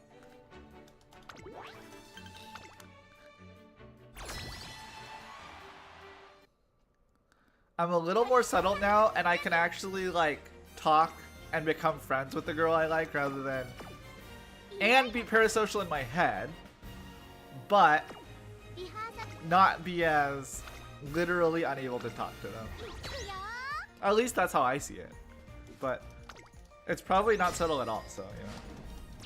I'm a little more subtle now, and I can actually like talk and become friends with the girl I like rather than, and be parasocial in my head, but not be as literally unable to talk to them. At least that's how I see it. But it's probably not subtle at all, so,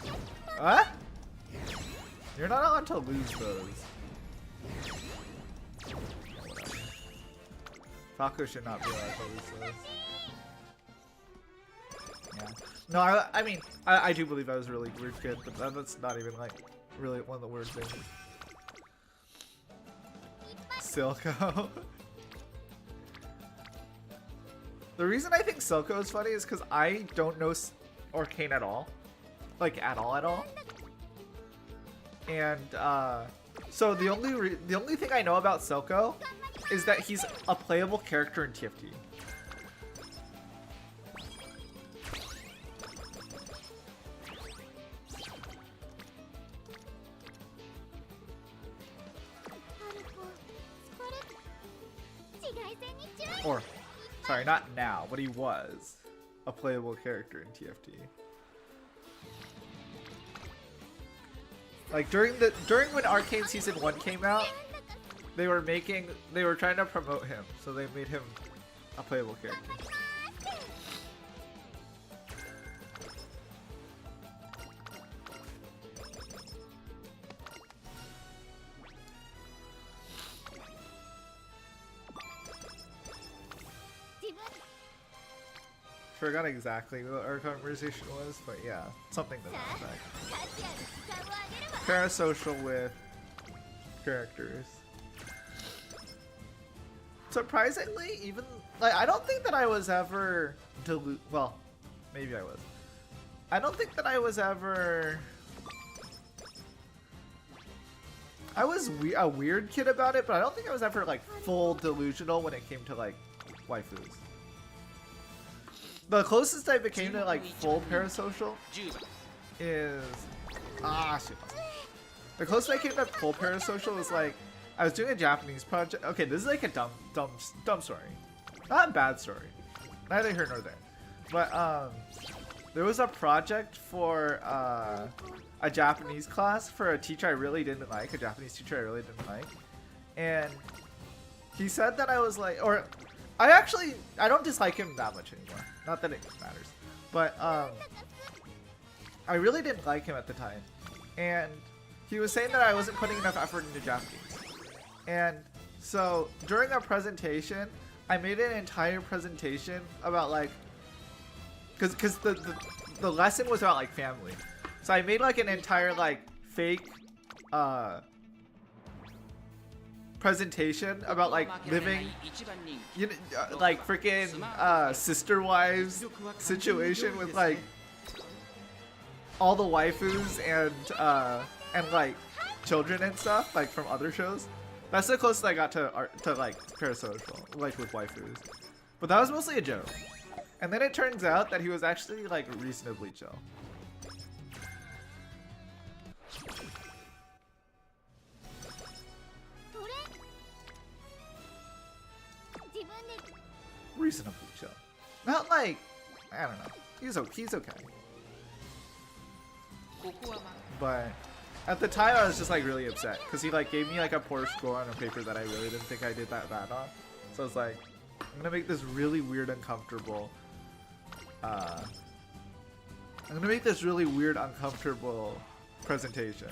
you know. What? You're not allowed to lose those. Taco should not be allowed to lose those. Yeah. No, I mean, I do believe I was a really weird kid, but that's not even, like, really one of the weird things. Silco. The reason I think Silco is funny is because I don't know Arcane at all. Like, at all. And, so the only thing I know about Silco is that he's a playable character in TFT. Or, sorry, not now, but he was a playable character in TFT. Like during when Arcane Season 1 came out, they were trying to promote him, so they made him a playable character. Forgot exactly what our conversation was, but yeah, something to that effect. Parasocial with characters. Surprisingly, even like I don't think that I was ever well, maybe I was. I don't think that I was ever. I was a weird kid about it, but I don't think I was ever like full delusional when it came to like waifus. The closest I became to like full parasocial is the closest I came to full parasocial was like I was doing a Japanese project. Okay, this is like a dumb story, not a bad story, neither here nor there. But there was a project for a Japanese class for a teacher I really didn't like, a Japanese teacher I really didn't like, and he said that I was like, or I don't dislike him that much anymore. Not that it matters, but I really didn't like him at the time, and he was saying that I wasn't putting enough effort into Japanese, and so during our presentation, I made an entire presentation about like, because the lesson was about like family, so I made like an entire like fake presentation about like living, like freaking sister wives situation with like all the waifus and like children and stuff like from other shows. That's the closest I got to like parasocial, like with waifus. But that was mostly a joke. And then it turns out that he was actually like reasonably chill. Reasonably chill. Not like, I don't know. He's okay. But at the time I was just like really upset because he like gave me like a poor score on a paper that I really didn't think I did that bad on. So I was like, I'm gonna make this really weird, uncomfortable presentation.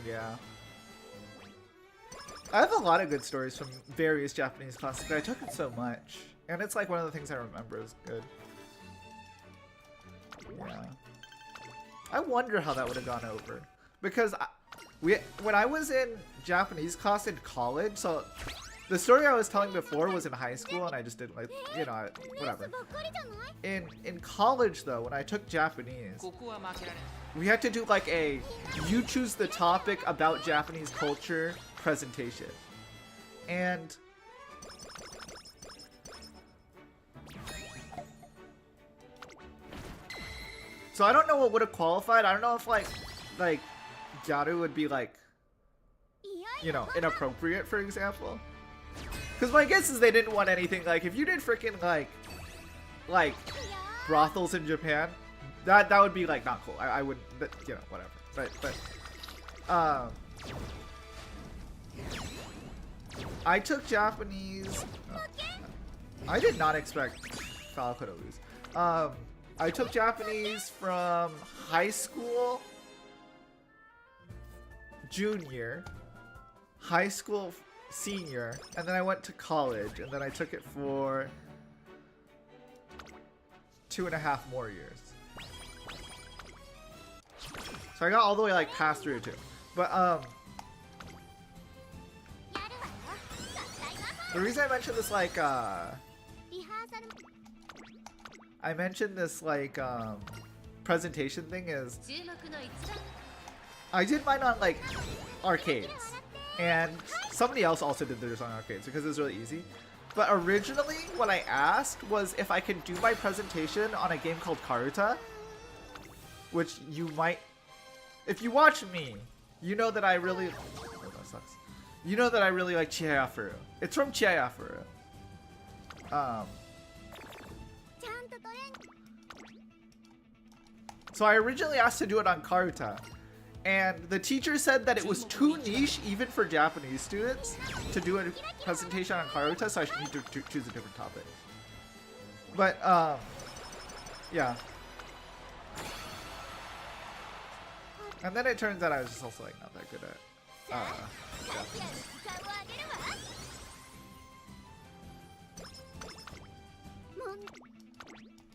Yeah. I have a lot of good stories from various Japanese classes, but I took it so much. And it's like one of the things I remember is good. Yeah. I wonder how that would have gone over. Because when I was in Japanese class in college, so the story I was telling before was in high school and I just didn't like, you know, whatever. In college though, when I took Japanese, we had to do like a you choose the topic about Japanese culture presentation. And so I don't know what would have qualified. I don't know if like Gyaru would be like, you know, inappropriate, for example. Because my guess is they didn't want anything like, if you did freaking like brothels in Japan, that would be like not cool. I wouldn't, you know, whatever. But I took Japanese. I did not expect Falco to lose. I took Japanese from high school, junior, high school, senior, and then I went to college, and then I took it for 2.5 more years. So I got all the way like past 3 or 2. But the reason I mentioned this like presentation thing is I did mine on like arcades, and somebody else also did theirs on arcades because it was really easy. But originally what I asked was if I could do my presentation on a game called Karuta, which you might, if you watch me, you know that I really, oh, that sucks. You know that I really like Chihayafuru. It's from Chihayafuru. So I originally asked to do it on Karuta, and the teacher said that it was too niche even for Japanese students to do a presentation on Karuta, so I should need to choose a different topic. But yeah. And then it turns out I was just also like not that good at Japanese.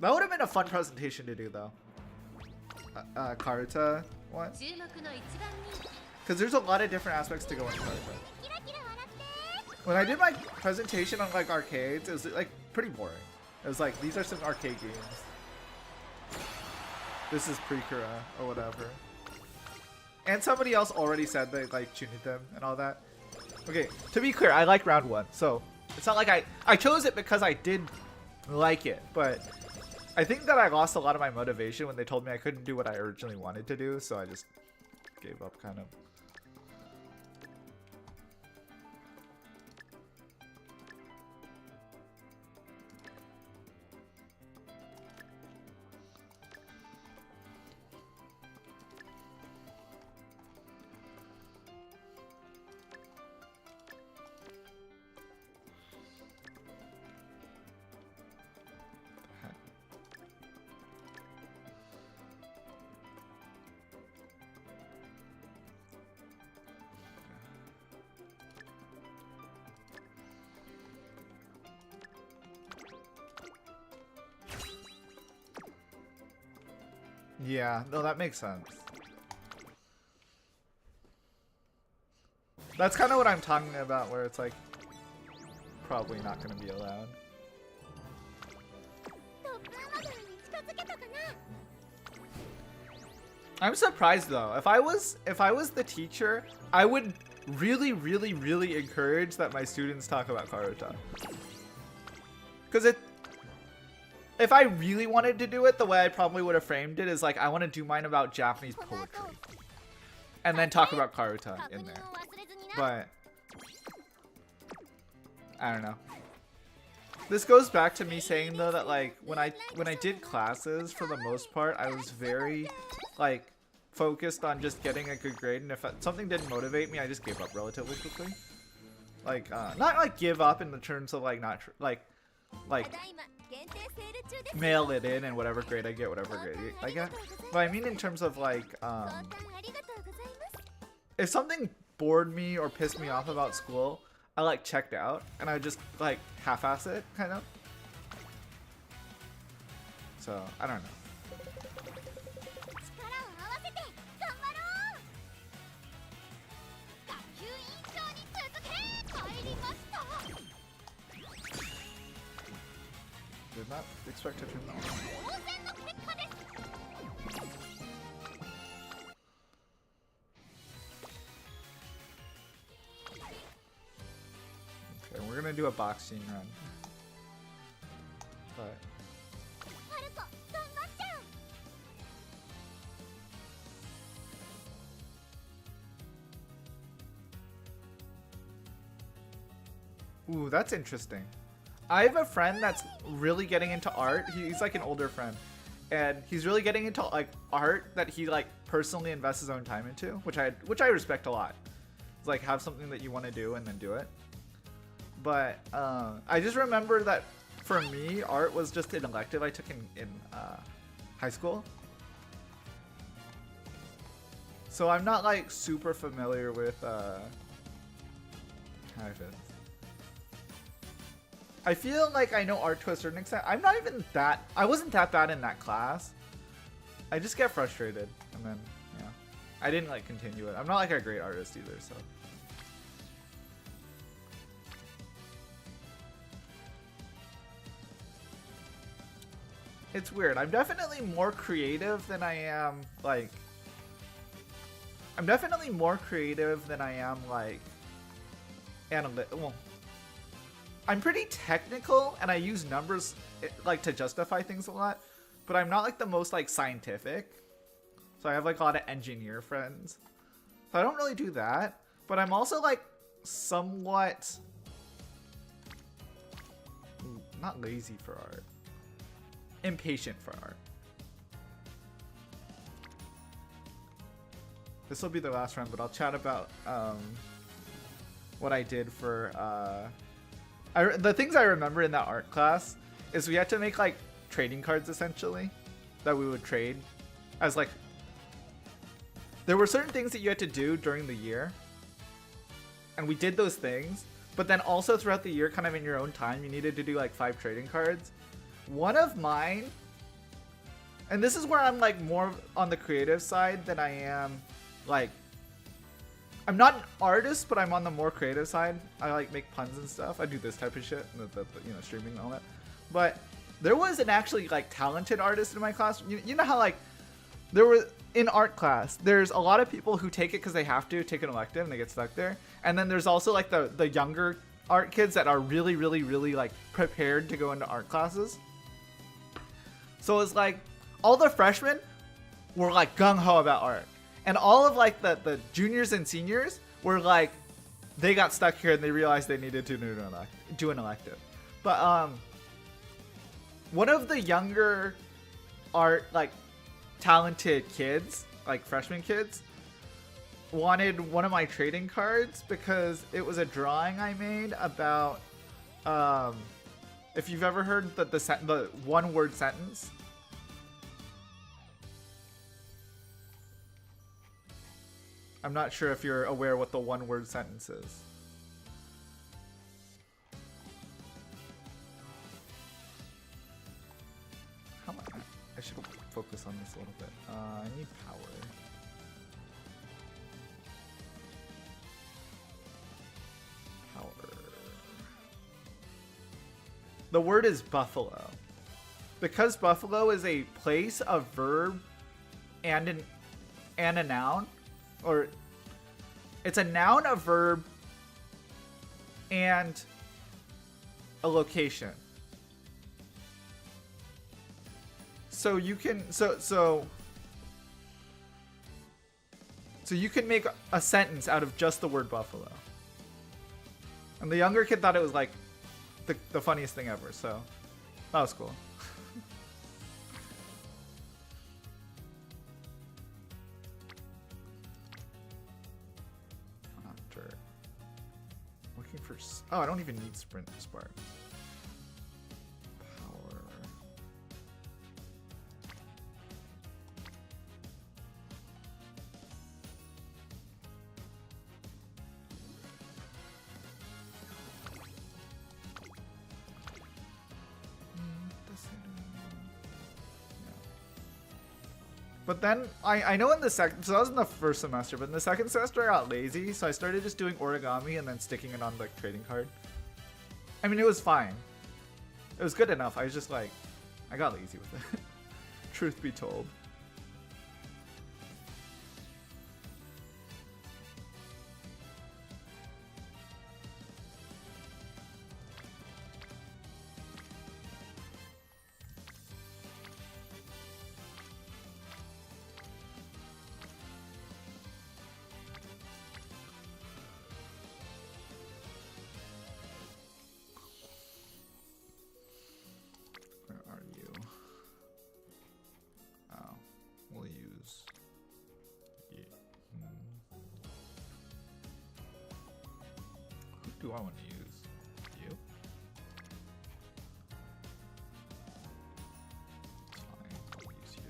That would have been a fun presentation to do though. Karuta one. Because there's a lot of different aspects to go into Karuta. When I did my presentation on like arcades, it was like pretty boring. It was like, these are some arcade games. This is Precura or whatever. And somebody else already said they like tuned them and all that. Okay, to be clear, I like round 1, so it's not like I chose it because I did like it, but I think that I lost a lot of my motivation when they told me I couldn't do what I originally wanted to do, so I just gave up kind of. Yeah, no, that makes sense. That's kind of what I'm talking about, where it's like probably not going to be allowed. I'm surprised though. If I was the teacher, I would really encourage that my students talk about Karuta. Because if I really wanted to do it, the way I probably would have framed it is like, I want to do mine about Japanese poetry. And then talk about Karuta in there. But I don't know. This goes back to me saying though that like when I did classes, for the most part, I was very like focused on just getting a good grade, and if something didn't motivate me, I just gave up relatively quickly. Like not like give up in the terms of like not like mail it in and whatever grade I get, whatever grade I get. But I mean in terms of like if something bored me or pissed me off about school, I like checked out and I just like half-ass it kind of. So I don't know. Did not expect it to know. Okay, we're gonna do a boxing run. But ooh, that's interesting. I have a friend that's really getting into art. He's like an older friend, and he's really getting into like art that he like personally invests his own time into, which I respect a lot. It's like have something that you want to do and then do it. But I just remember that for me, art was just an elective I took in high school. So I'm not like super familiar with I feel like I know art to a certain extent. I wasn't that bad in that class. I just get frustrated, and then, yeah. I didn't like continue it. I'm not like a great artist either, so. It's weird. I'm definitely more creative than I am, like... Well, I'm pretty technical, and I use numbers like to justify things a lot, but I'm not like the most like scientific. So I have like a lot of engineer friends. So I don't really do that, but I'm also like somewhat not lazy for art. Impatient for art. This will be the last round, but I'll chat about what I did for the things I remember in that art class is we had to make like trading cards essentially that we would trade as like there were certain things that you had to do during the year, and we did those things, but then also throughout the year, kind of in your own time, you needed to do like 5 trading cards. One of mine, and this is where I'm like more on the creative side than I am like I'm not an artist, but I'm on the more creative side. I like make puns and stuff. I do this type of shit, the you know, streaming and all that. But there was an actually like talented artist in my class. You know how like there were in art class, there's a lot of people who take it because they have to take an elective and they get stuck there. And then there's also like the younger art kids that are really like prepared to go into art classes. So it's like all the freshmen were like gung-ho about art. And all of like the juniors and seniors were like, they got stuck here and they realized they needed to do an elective. But one of the younger art like talented kids, like freshman kids, wanted one of my trading cards because it was a drawing I made about if you've ever heard the one word sentence. I'm not sure if you're aware what the one word sentence is. How am I should focus on this a little bit. I need power. The word is buffalo. Because buffalo is a place, a verb, and a noun, or it's a noun, a verb, and a location. So you can so you can make a sentence out of just the word buffalo. And the younger kid thought it was like the funniest thing ever, so that was cool. After looking for oh, I don't even need sprint spark. Power. But then I know in the second, so that was in the first semester, but in the second semester I got lazy, so I started just doing origami and then sticking it on the trading card. I mean, it was fine. It was good enough. I was just like, I got lazy with it. Truth be told. Who do I want to use? You? It's fine. I'll use you.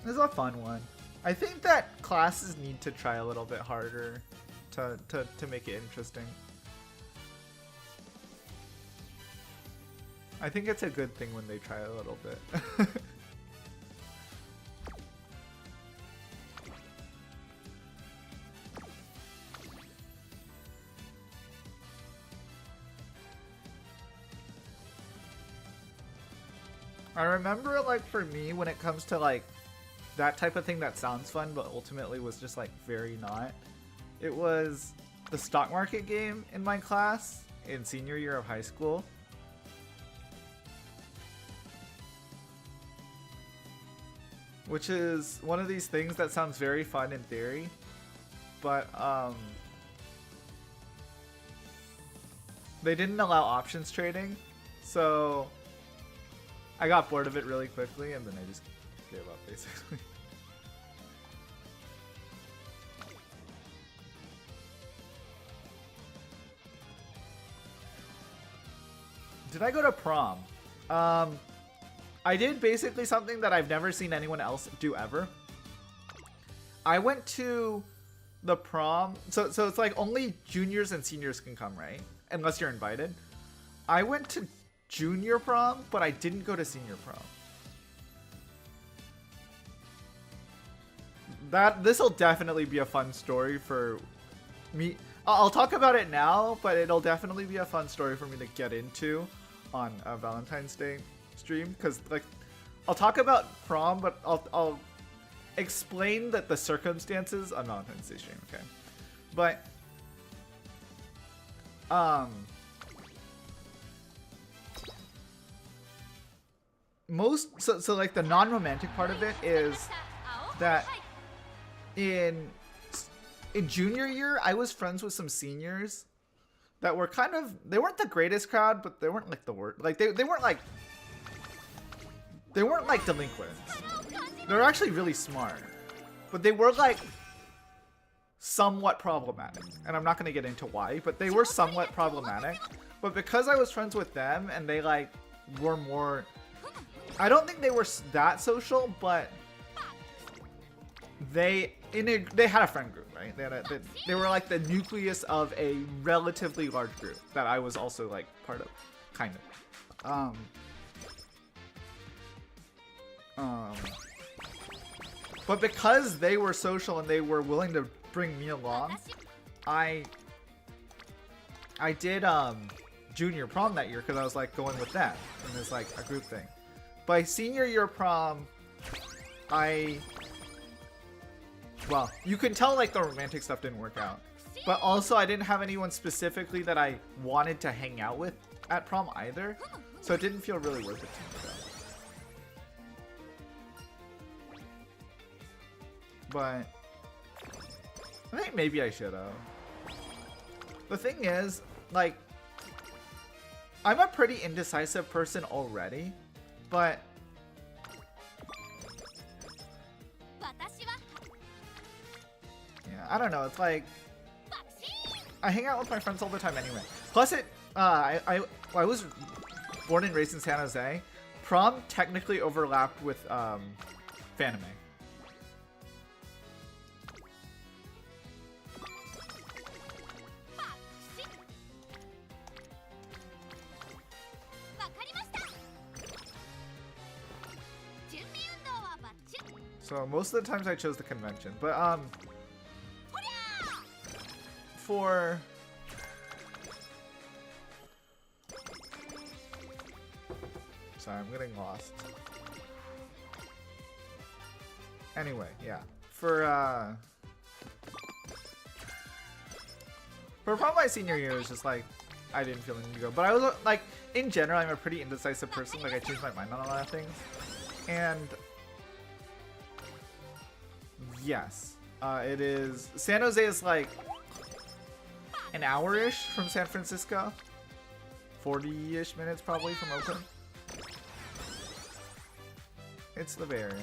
This is a fun one. I think that classes need to try a little bit harder to make it interesting. I think it's a good thing when they try a little bit. I remember, like, for me, when it comes to, like, that type of thing that sounds fun but ultimately was just, like, very not, it was the stock market game in my class in senior year of high school. Which is one of these things that sounds very fun in theory, but they didn't allow options trading, so I got bored of it really quickly and then I just gave up basically. Did I go to prom? I did basically something that I've never seen anyone else do ever. I went to the prom, so it's like only juniors and seniors can come, right? Unless you're invited. I went to junior prom, but I didn't go to senior prom. This will definitely be a fun story for me. I'll talk about it now, but it'll definitely be a fun story for me to get into on a Valentine's Day stream, because like I'll talk about prom, but I'll explain that the circumstances on Valentine's Day stream, okay? But so like the non-romantic part of it is that in junior year I was friends with some seniors that were kind of, they weren't the greatest crowd, but they weren't like the worst. Like they weren't like delinquents. They were actually really smart, but they were like somewhat problematic, and I'm not going to get into why, but they were somewhat problematic. But because I was friends with them and they like were more, I don't think they were that social, but they had a friend group, right? They were like the nucleus of a relatively large group that I was also like part of, kind of. But because they were social and they were willing to bring me along, I did junior prom that year because I was like going with them, and it's like a group thing. By senior year prom, well, you can tell like the romantic stuff didn't work out, but also I didn't have anyone specifically that I wanted to hang out with at prom either, so it didn't feel really worth it to me though. But I think maybe I should have. The thing is, like, I'm a pretty indecisive person already, but yeah, I don't know. It's like I hang out with my friends all the time anyway. Plus, I was born and raised in San Jose. Prom technically overlapped with Fanime. So most of the times I chose the convention, but for sorry, I'm getting lost. Anyway, yeah, for prom my senior year, it was just like I didn't feel the need to go, but I was like, in general, I'm a pretty indecisive person. Like I change my mind on a lot of things, and yes, it is. San Jose is like an hour-ish from San Francisco. 40-ish minutes probably from Oakland. It's the Bay Area.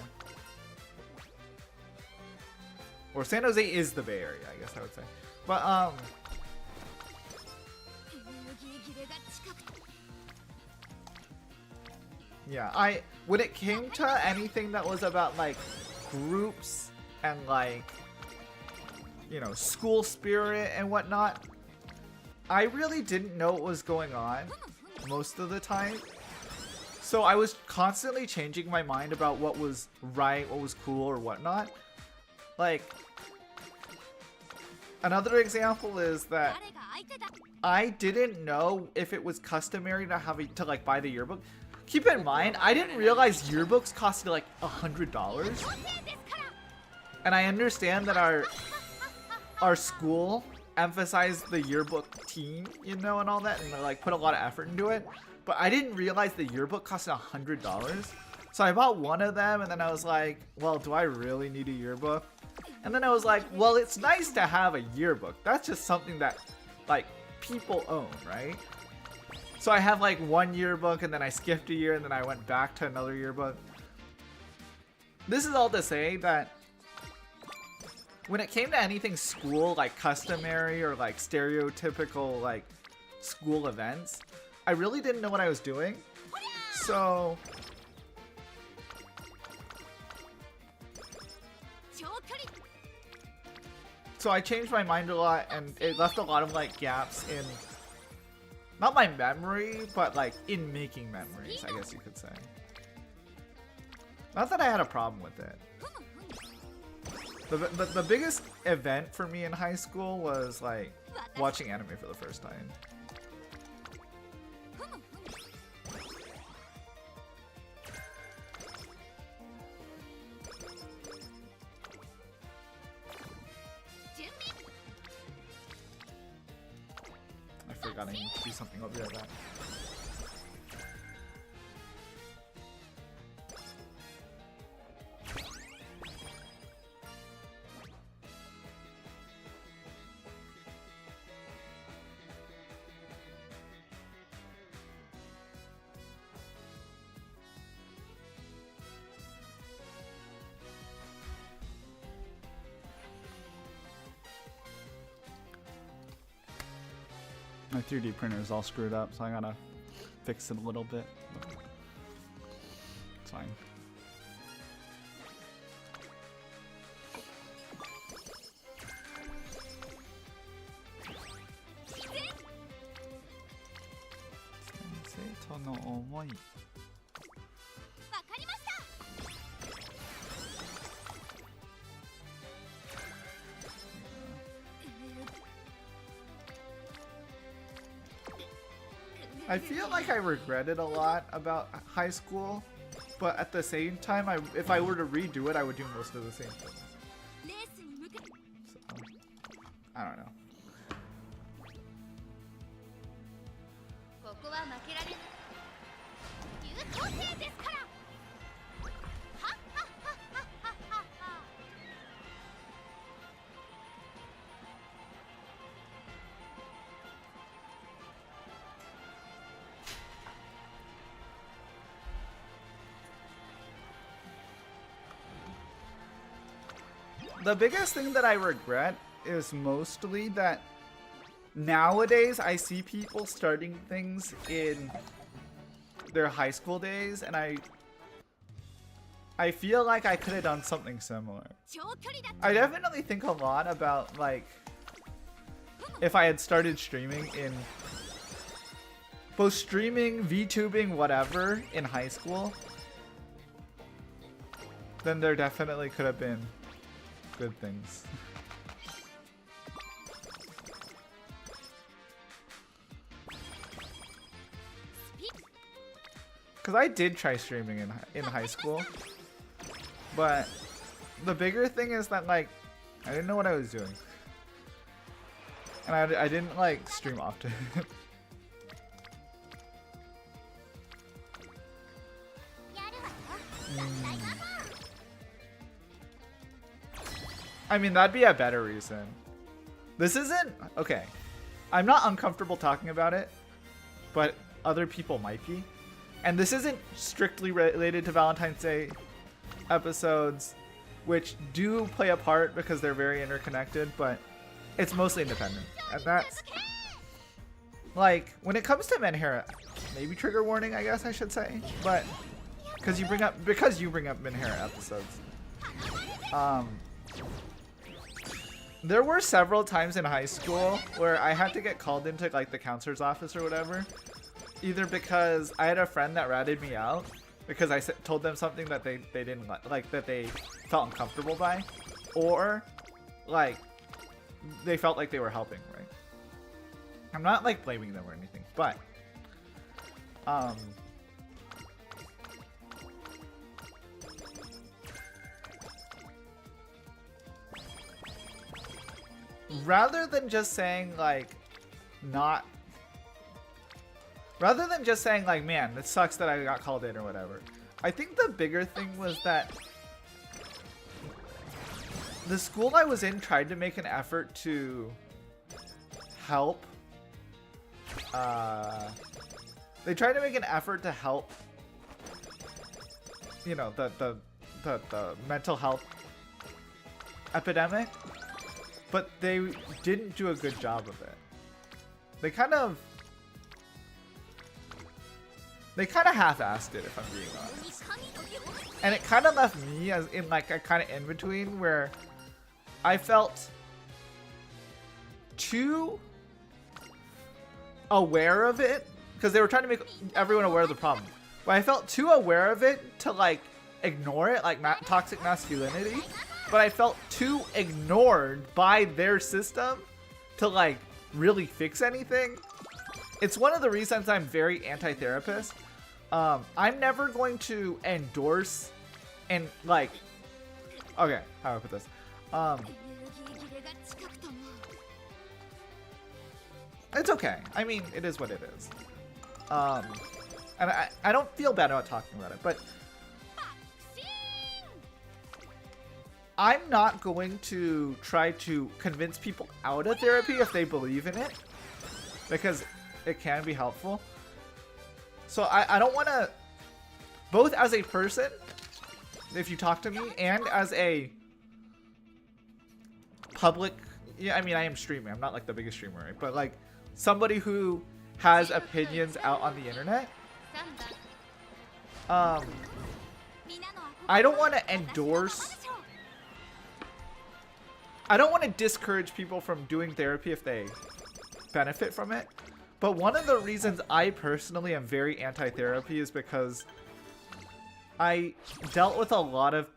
Or San Jose is the Bay Area, I guess I would say. But, yeah, when it came to anything that was about, like, groups and, like, you know, school spirit and whatnot, I really didn't know what was going on most of the time. So I was constantly changing my mind about what was right, what was cool, or whatnot. Like, another example is that I didn't know if it was customary to have to like buy the yearbook. Keep in mind, I didn't realize yearbooks costed like $100. And I understand that our school emphasized the yearbook team, you know, and all that, and like put a lot of effort into it. But I didn't realize the yearbook costed $100. So I bought one of them, and then I was like, well, do I really need a yearbook? And then I was like, well, it's nice to have a yearbook. That's just something that, like, people own, right? So I have, like, one yearbook, and then I skipped a year, and then I went back to another yearbook. This is all to say that when it came to anything school, like, customary or, like, stereotypical, like, school events, I really didn't know what I was doing. So I changed my mind a lot, and it left a lot of like gaps in Not my memory, but like in making memories, I guess you could say. Not that I had a problem with it. The biggest event for me in high school was like watching anime for the first time. I forgot I need to do something. I'll be right back. My 3D printer is all screwed up, so I gotta fix it a little bit. It's fine. Sensei no omoi. I feel like I regretted a lot about high school, but at the same time, if I were to redo it, I would do most of the same things. So, I don't know. The biggest thing that I regret is mostly that nowadays I see people starting things in their high school days, and I feel like I could have done something similar. I definitely think a lot about like if I had started streaming in both streaming, VTubing, whatever in high school, then there definitely could have been good things. Because I did try streaming in high school, but the bigger thing is that like I didn't know what I was doing, and I didn't like stream often. I mean, that'd be a better reason. This isn't... Okay. I'm not uncomfortable talking about it, but other people might be. And this isn't strictly related to Valentine's Day episodes, which do play a part because they're very interconnected, but it's mostly independent. And that's... Like, when it comes to Menhera, maybe trigger warning, I guess I should say, but... Because you bring up Menhera episodes. There were several times in high school where I had to get called into like the counselor's office or whatever, either because I had a friend that ratted me out because I told them something that they didn't like that they felt uncomfortable by, or like they felt like they were helping, right? I'm not like blaming them or anything, but rather than just saying like man, it sucks that I got called in or whatever, I think the bigger thing was that the school I was in tried to make an effort to help. They tried to make an effort to help, you know, the mental health epidemic, but they didn't do a good job of it. They kind of half-assed it, if I'm being honest. And it kind of left me as in like a kind of in between where I felt too aware of it because they were trying to make everyone aware of the problem. But I felt too aware of it to like ignore it, like toxic masculinity. But I felt too ignored by their system to like really fix anything. It's one of the reasons I'm very anti-therapist. I'm never going to endorse and like, okay, how do I put this? It's okay. I mean, it is what it is. And I don't feel bad about talking about it, but I'm not going to try to convince people out of therapy if they believe in it, because it can be helpful. So I don't want to, both as a person, if you talk to me, and as a public, yeah, I mean, I am streaming. I'm not like the biggest streamer, right? But like somebody who has opinions out on the internet, I don't want to endorse, I don't want to discourage people from doing therapy if they benefit from it. But one of the reasons I personally am very anti-therapy is because I dealt with a lot of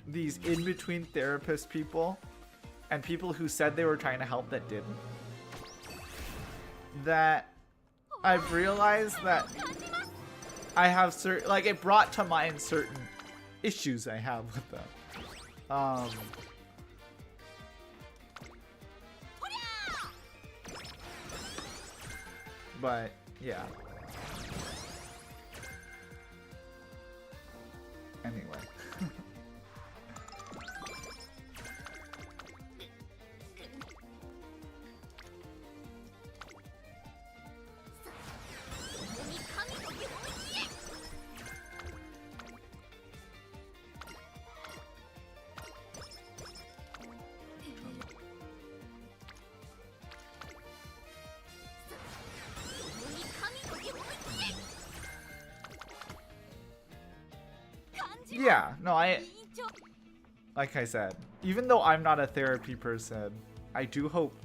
these in-between therapist people and people who said they were trying to help that didn't. That I've realized that I have certain, like, it brought to mind certain issues I have with them. But yeah. Anyway. Yeah, no, like I said, even though I'm not a therapy person, I do hope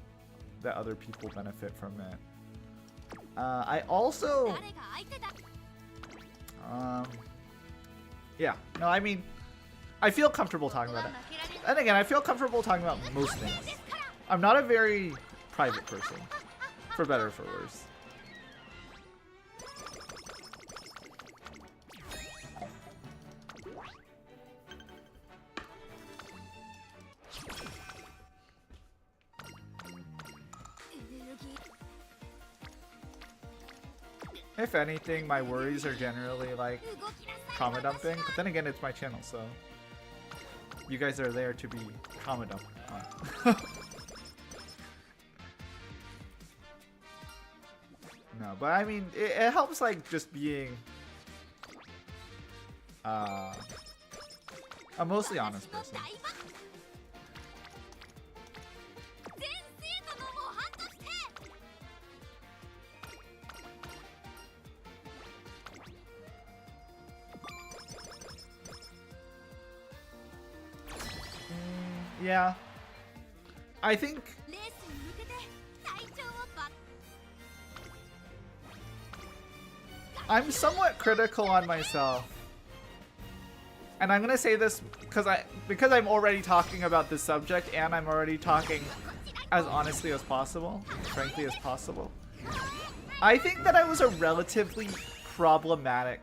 that other people benefit from it. I also, yeah, no, I mean, I feel comfortable talking about it. And again, I feel comfortable talking about most things. I'm not a very private person, for better or for worse. If anything, my worries are generally like trauma dumping, but then again, it's my channel, so you guys are there to be trauma dumped on. No, but I mean, it helps like just being a mostly honest person. Yeah, I think I'm somewhat critical on myself, and I'm gonna say this because I'm already talking about this subject, and I'm already talking as honestly as possible, frankly as possible. I think that I was a relatively problematic,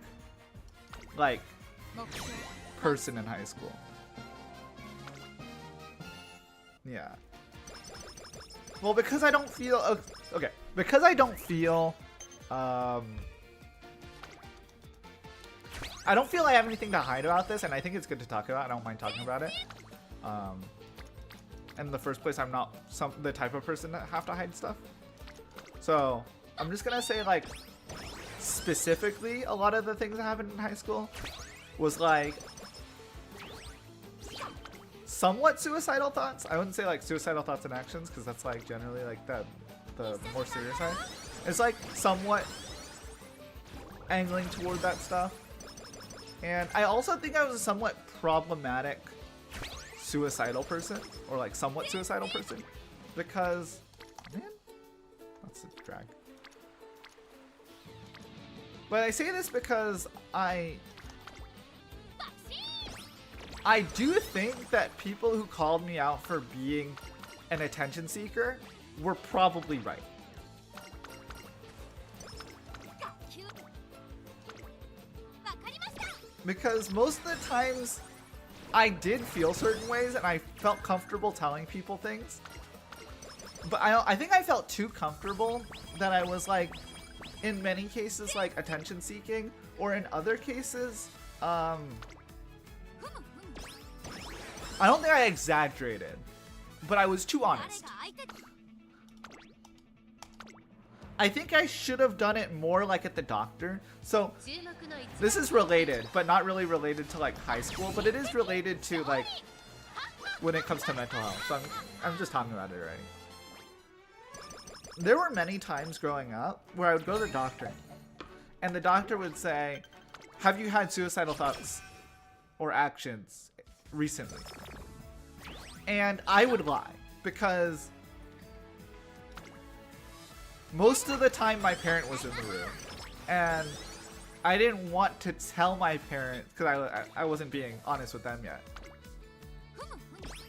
like, person in high school. Yeah. Well, because I don't feel okay. Because I don't feel I don't feel I have anything to hide about this, and I think it's good to talk about. I don't mind talking about it. In the first place, I'm not the type of person that have to hide stuff. So I'm just gonna say, like, specifically, a lot of the things that happened in high school was like somewhat suicidal thoughts. I wouldn't say like suicidal thoughts and actions, because that's like generally like the more serious side. It's like somewhat angling toward that stuff. And I also think I was a somewhat problematic suicidal person, or like somewhat suicidal person, because, man, that's a drag. But I say this because I do think that people who called me out for being an attention seeker were probably right. Because most of the times I did feel certain ways and I felt comfortable telling people things. But I think I felt too comfortable that I was like, in many cases, like attention seeking, or in other cases, I don't think I exaggerated, but I was too honest. I think I should have done it more like at the doctor. So this is related, but not really related to like high school, but it is related to like when it comes to mental health. So I'm just talking about it already. There were many times growing up where I would go to the doctor and the doctor would say, have you had suicidal thoughts or actions recently? And I would lie because most of the time my parent was in the room and I didn't want to tell my parents because I wasn't being honest with them yet.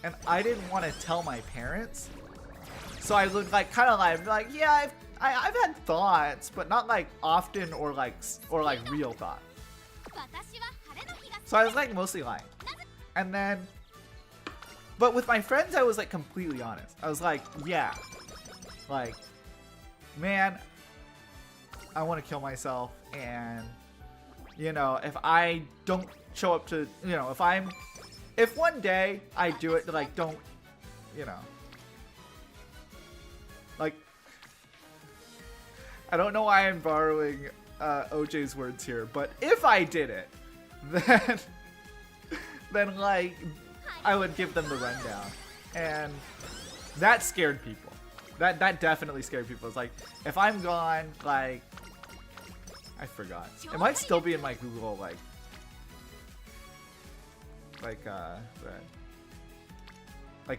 And I didn't want to tell my parents. So I would like kind of like yeah, I've had thoughts, but not like often or like real thoughts. So I was like mostly lying. And then, but with my friends I was like completely honest. I was like, yeah, like, man, I want to kill myself, and you know, if I don't show up to, you know, if one day I do it, like, don't, you know. Like, I don't know why I'm borrowing OJ's words here, but if I did it, then like, I would give them the rundown. And that scared people. That definitely scared people. It's like, if I'm gone, like, I forgot. It might still be in my Google, like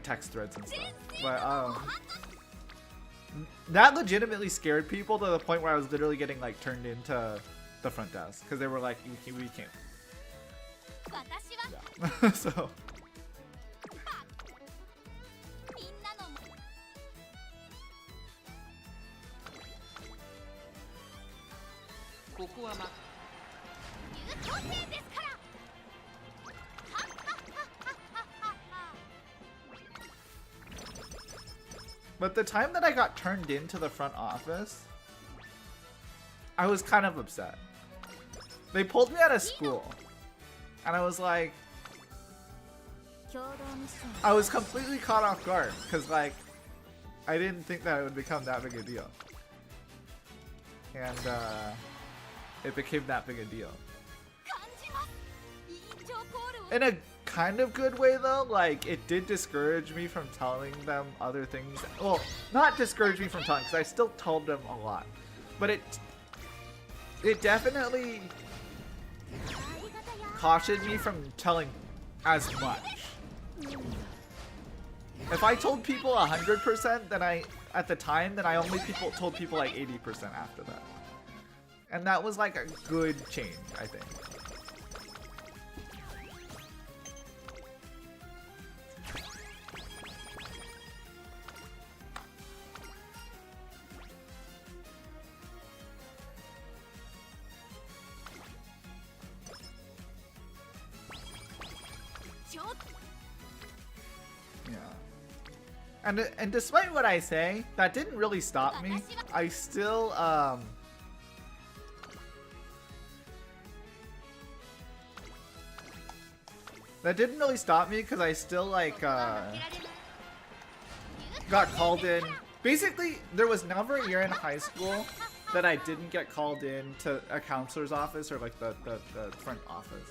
text threads and stuff. But, that legitimately scared people to the point where I was literally getting like turned into the front desk because they were like, we can't. Yeah. So. But the time that I got turned into the front office, I was kind of upset. They pulled me out of school, and I was like, I was completely caught off guard, because like, I didn't think that it would become that big a deal. And it became that big a deal. In a kind of good way though, like it did discourage me from telling them other things. Well, not discourage me from telling, because I still told them a lot, but it definitely cautioned me from telling as much. If I told people 100%, then at the time, then I only told people like 80% after that, and that was like a good change, I think. And despite what I say, that didn't really stop me. I still that didn't really stop me because I still like got called in. Basically, there was never a year in high school that I didn't get called in to a counselor's office or like the front office.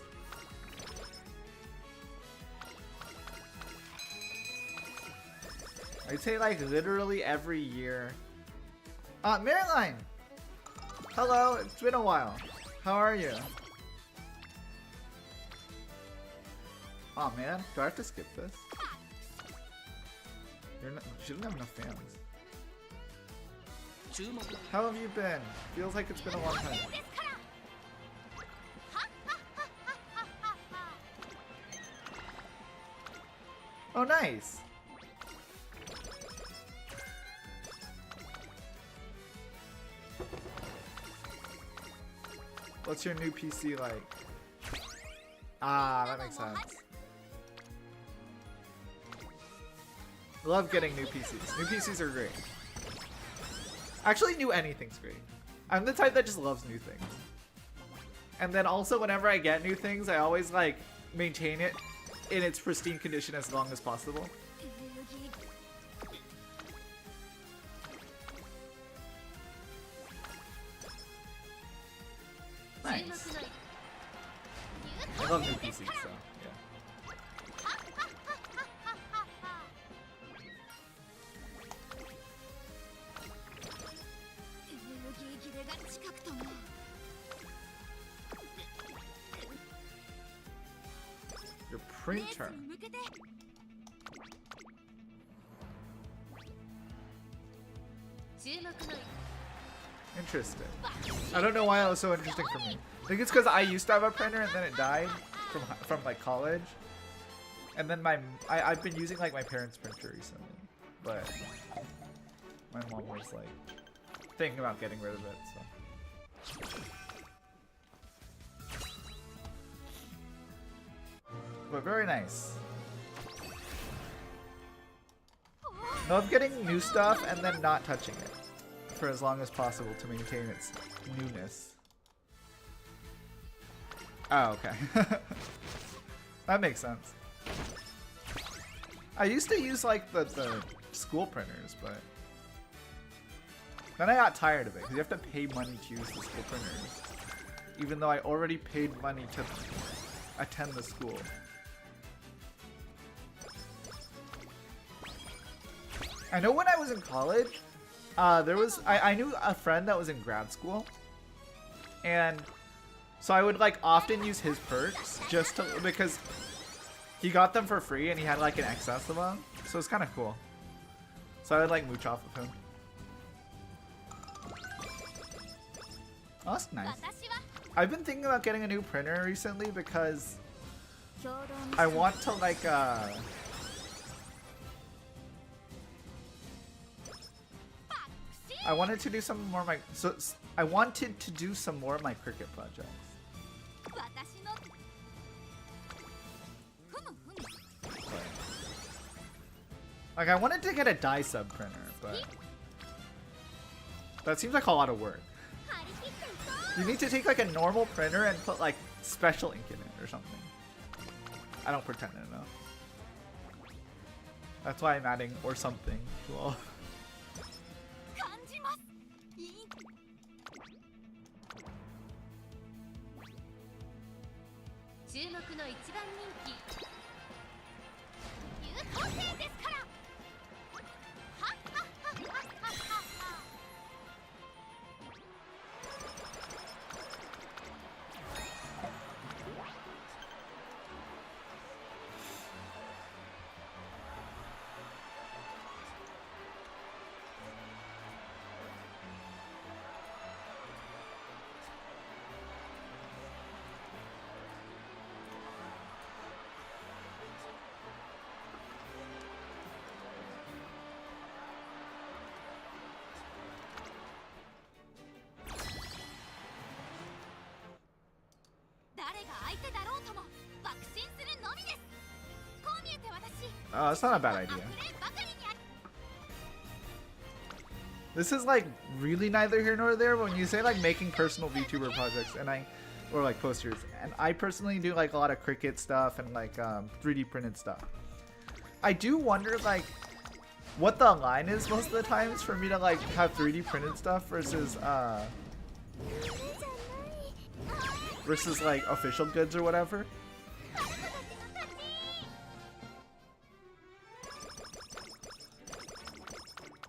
I'd say like literally every year. Marilyn! Hello, it's been a while. How are you? Oh man, do I have to skip this? She doesn't have enough fans. How have you been? Feels like it's been a long time. Oh, nice. What's your new PC like? Ah, that makes sense. Love getting new PCs. New PCs are great. Actually, new anything's great. I'm the type that just loves new things. And then also, whenever I get new things, I always like maintain it in its pristine condition as long as possible. Nice. I love new PCs, so yeah. Your printer. Interesting. I don't know why it was so interesting for me. I think it's because I used to have a printer and then it died from like college. And then I've been using like my parents' printer recently, but my mom was like thinking about getting rid of it. So, but very nice. Love getting new stuff and then not touching it for as long as possible to maintain its newness. Oh, okay. That makes sense. I used to use like the school printers, but then I got tired of it because you have to pay money to use the school printers, even though I already paid money to attend the school. I know when I was in college, I knew a friend that was in grad school, and so I would like often use his perks just to, because he got them for free and he had like an excess of them, so it's kind of cool. So I would like mooch off of him. Oh, that's nice. I've been thinking about getting a new printer recently because I want to like I wanted to do some more of my I wanted to do some more of my cricket projects. Like I wanted to get a dye sub printer, but that seems like a lot of work. You need to take like a normal printer and put like special ink in it or something. I don't pretend to know. That's why I'm adding or something to all. Oh, that's not a bad idea. This is like really neither here nor there when you say like making personal VTuber projects or like posters, and I personally do like a lot of Cricut stuff and like 3D printed stuff. I do wonder like what the line is most of the times for me to like have 3D printed stuff versus like official goods or whatever.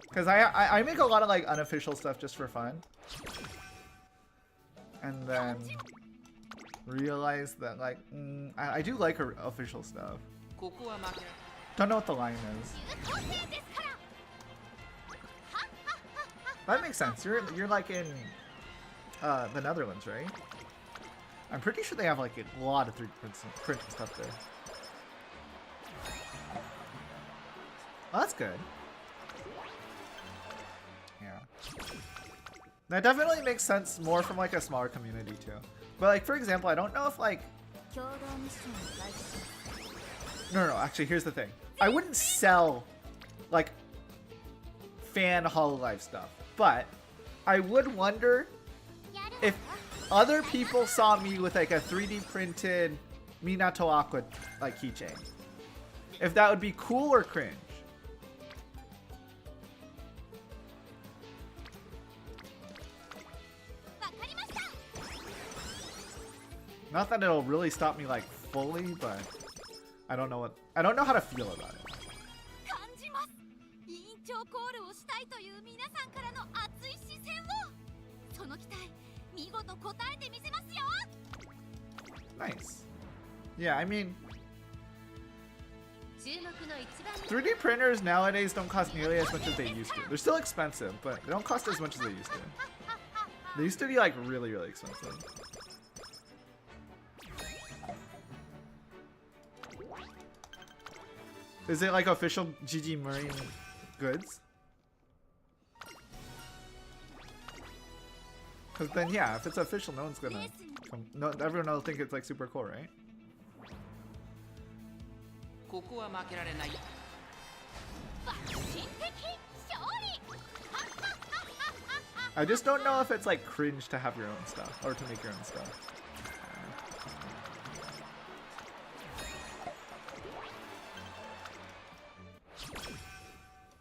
Because I make a lot of like unofficial stuff just for fun, and then realize that like I do like her official stuff. Don't know what the line is. That makes sense. You're like in the Netherlands, right? I'm pretty sure they have like a lot of 3D printing stuff there. Well, that's good. Yeah. That definitely makes sense more from like a smaller community too. But like for example, I don't know if like no, actually here's the thing. I wouldn't sell like fan Hololive stuff, but I would wonder if other people saw me with like a 3D printed Minato Aqua like keychain. If that would be cool or cringe. Not that it'll really stop me like fully, but I don't know how to feel about it. Nice. Yeah, I mean 3D printers nowadays don't cost nearly as much as they used to. They're still expensive, but they don't cost as much as they used to. They used to be like really, really expensive. Is it like official GG Marine goods? Because then, yeah, if it's official, no one's gonna come. No, everyone will think it's like super cool, right? I just don't know if it's like cringe to have your own stuff or to make your own stuff.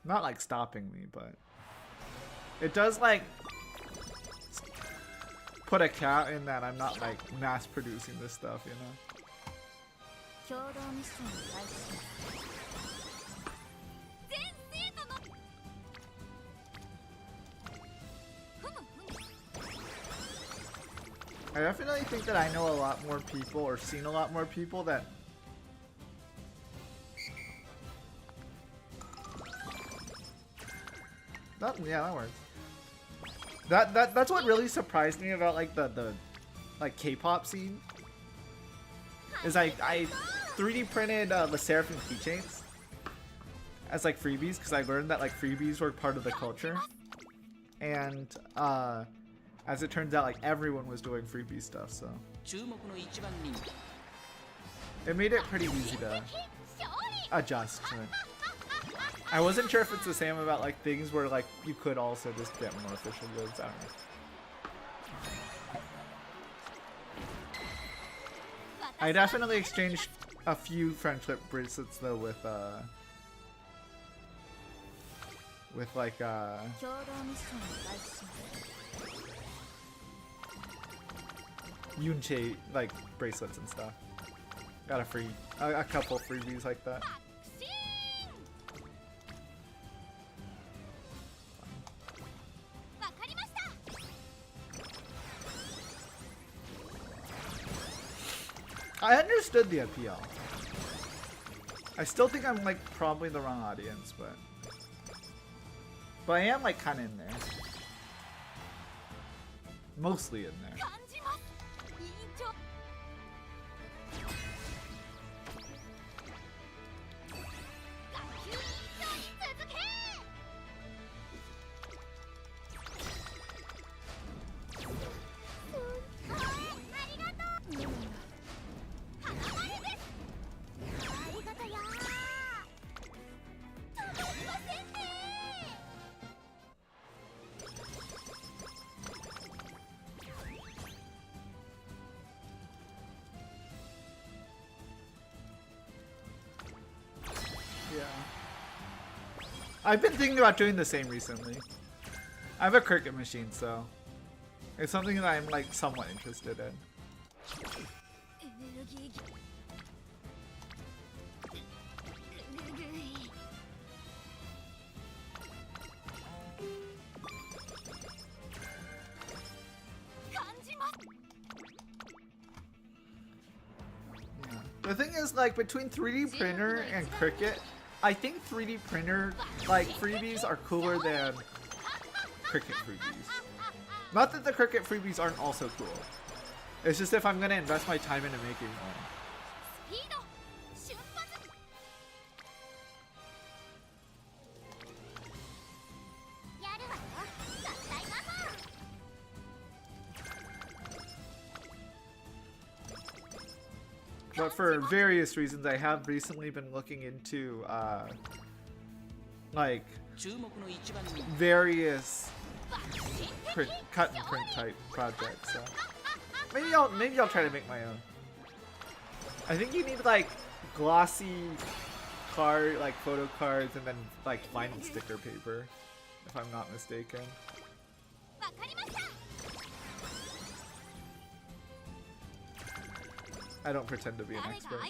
Not like stopping me, but it does like put a cap in that I'm not like mass producing this stuff, you know? I definitely think that I know a lot more people or seen a lot more people that yeah, that works. That's what really surprised me about like the like K-pop scene. Is I 3D printed the Seraphim keychains as like freebies because I learned that like freebies were part of the culture, and as it turns out, like everyone was doing freebie stuff, so it made it pretty easy to adjust to it. I wasn't sure if it's the same about like things where like you could also just get more official goods. I don't know. I definitely exchanged a few friendship bracelets though with like Yunche like bracelets and stuff. Got a couple freebies like that. I understood the appeal. I still think I'm like probably the wrong audience, but I am like kind of in there. Mostly in there. I've been thinking about doing the same recently. I have a cricket machine, so it's something that I'm like somewhat interested in. Yeah. The thing is, like, between 3D printer and cricket, I think 3D printer like freebies are cooler than cricket freebies. Not that the cricket freebies aren't also cool. It's just if I'm gonna invest my time into making one. But for various reasons, I have recently been looking into like various cut and print type projects. So maybe I'll try to make my own. I think you need like glossy card, like photo cards, and then like vinyl sticker paper, if I'm not mistaken. I don't pretend to be an expert.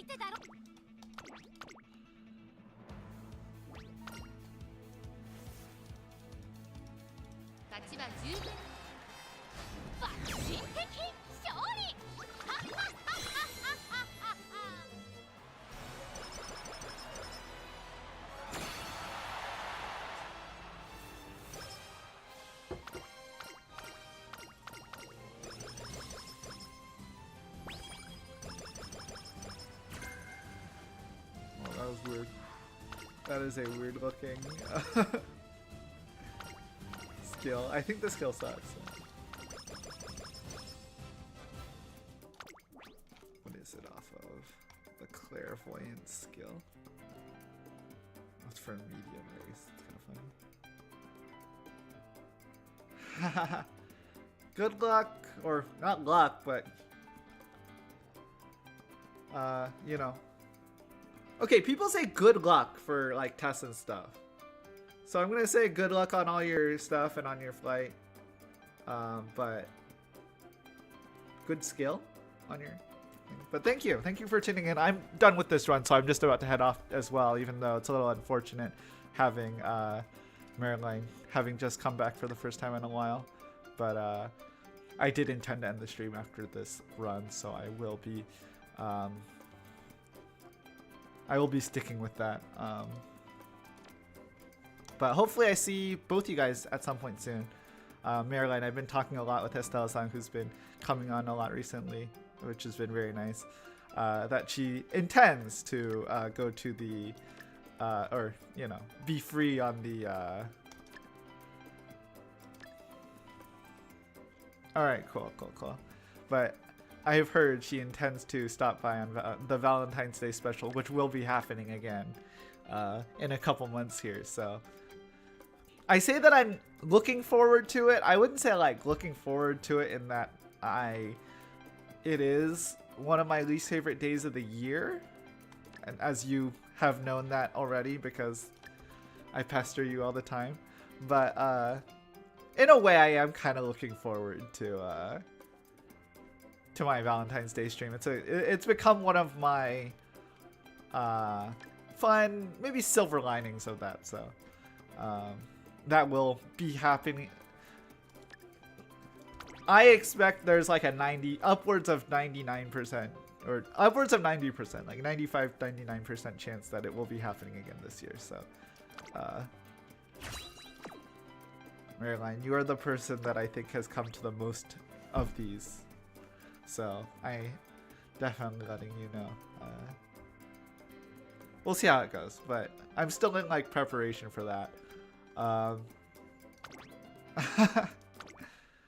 Weird. That is a weird looking skill. I think the skill sucks. What is it off of? The clairvoyance skill. That's for medium race. It's kind of funny. Good luck, or not luck, but you know. Okay, people say good luck for like tests and stuff. So I'm gonna say good luck on all your stuff and on your flight. But good skill on your thing. But thank you for tuning in. I'm done with this run, so I'm just about to head off as well, even though it's a little unfortunate having Marilyn having just come back for the first time in a while. But I did intend to end the stream after this run, so I will be sticking with that. But hopefully I see both you guys at some point soon. Marilyn, I've been talking a lot with Estelle-san, who's been coming on a lot recently, which has been very nice. That she intends to go to the, or, you know, be free on the... Alright, cool. But I have heard she intends to stop by on the Valentine's Day special, which will be happening again in a couple months here. So I say that I'm looking forward to it. I wouldn't say like looking forward to it in that it is one of my least favorite days of the year, and as you have known that already because I pester you all the time. But in a way, I am kind of looking forward to my Valentine's Day stream. It's become one of my fun, maybe silver linings of that. So that will be happening. I expect there's like a upwards of 99%, or upwards of 90%, like 95, 99% chance that it will be happening again this year. So Marilyn, you are the person that I think has come to the most of these. So I definitely letting you know. We'll see how it goes, but I'm still in like preparation for that.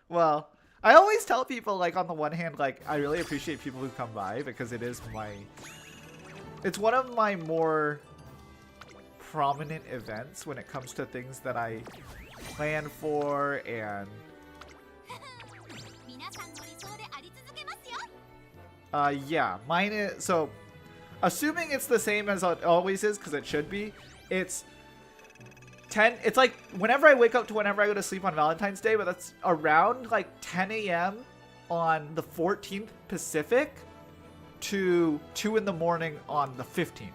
Well, I always tell people, like, on the one hand, like, I really appreciate people who come by because it's one of my more prominent events when it comes to things that I plan for. And yeah, mine is, so assuming it's the same as it always is, because it should be, it's like whenever I wake up to whenever I go to sleep on Valentine's Day, but that's around like 10 a.m. on the 14th Pacific to 2 in the morning on the 15th.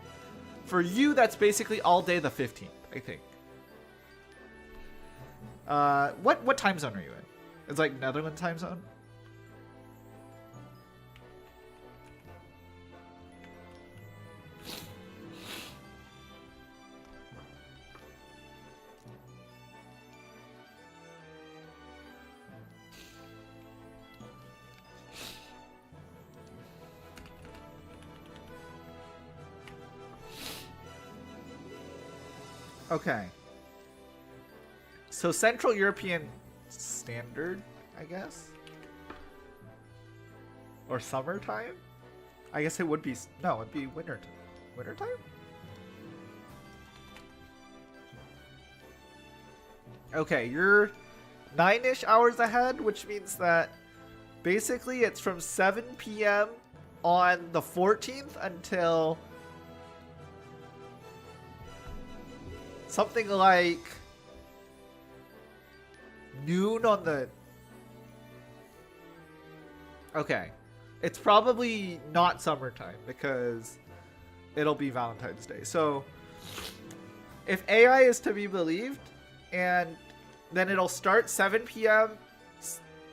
For you, that's basically all day the 15th, I think. What time zone are you in? It's like Netherlands time zone? Okay. So Central European Standard, I guess? Or summertime? I guess it would be, no, it'd be winter time? Okay, you're 9-ish hours ahead, which means that basically it's from 7 p.m. on the 14th until something like noon on the... Okay. It's probably not summertime because it'll be Valentine's Day. So if AI is to be believed, and then it'll start 7 p.m.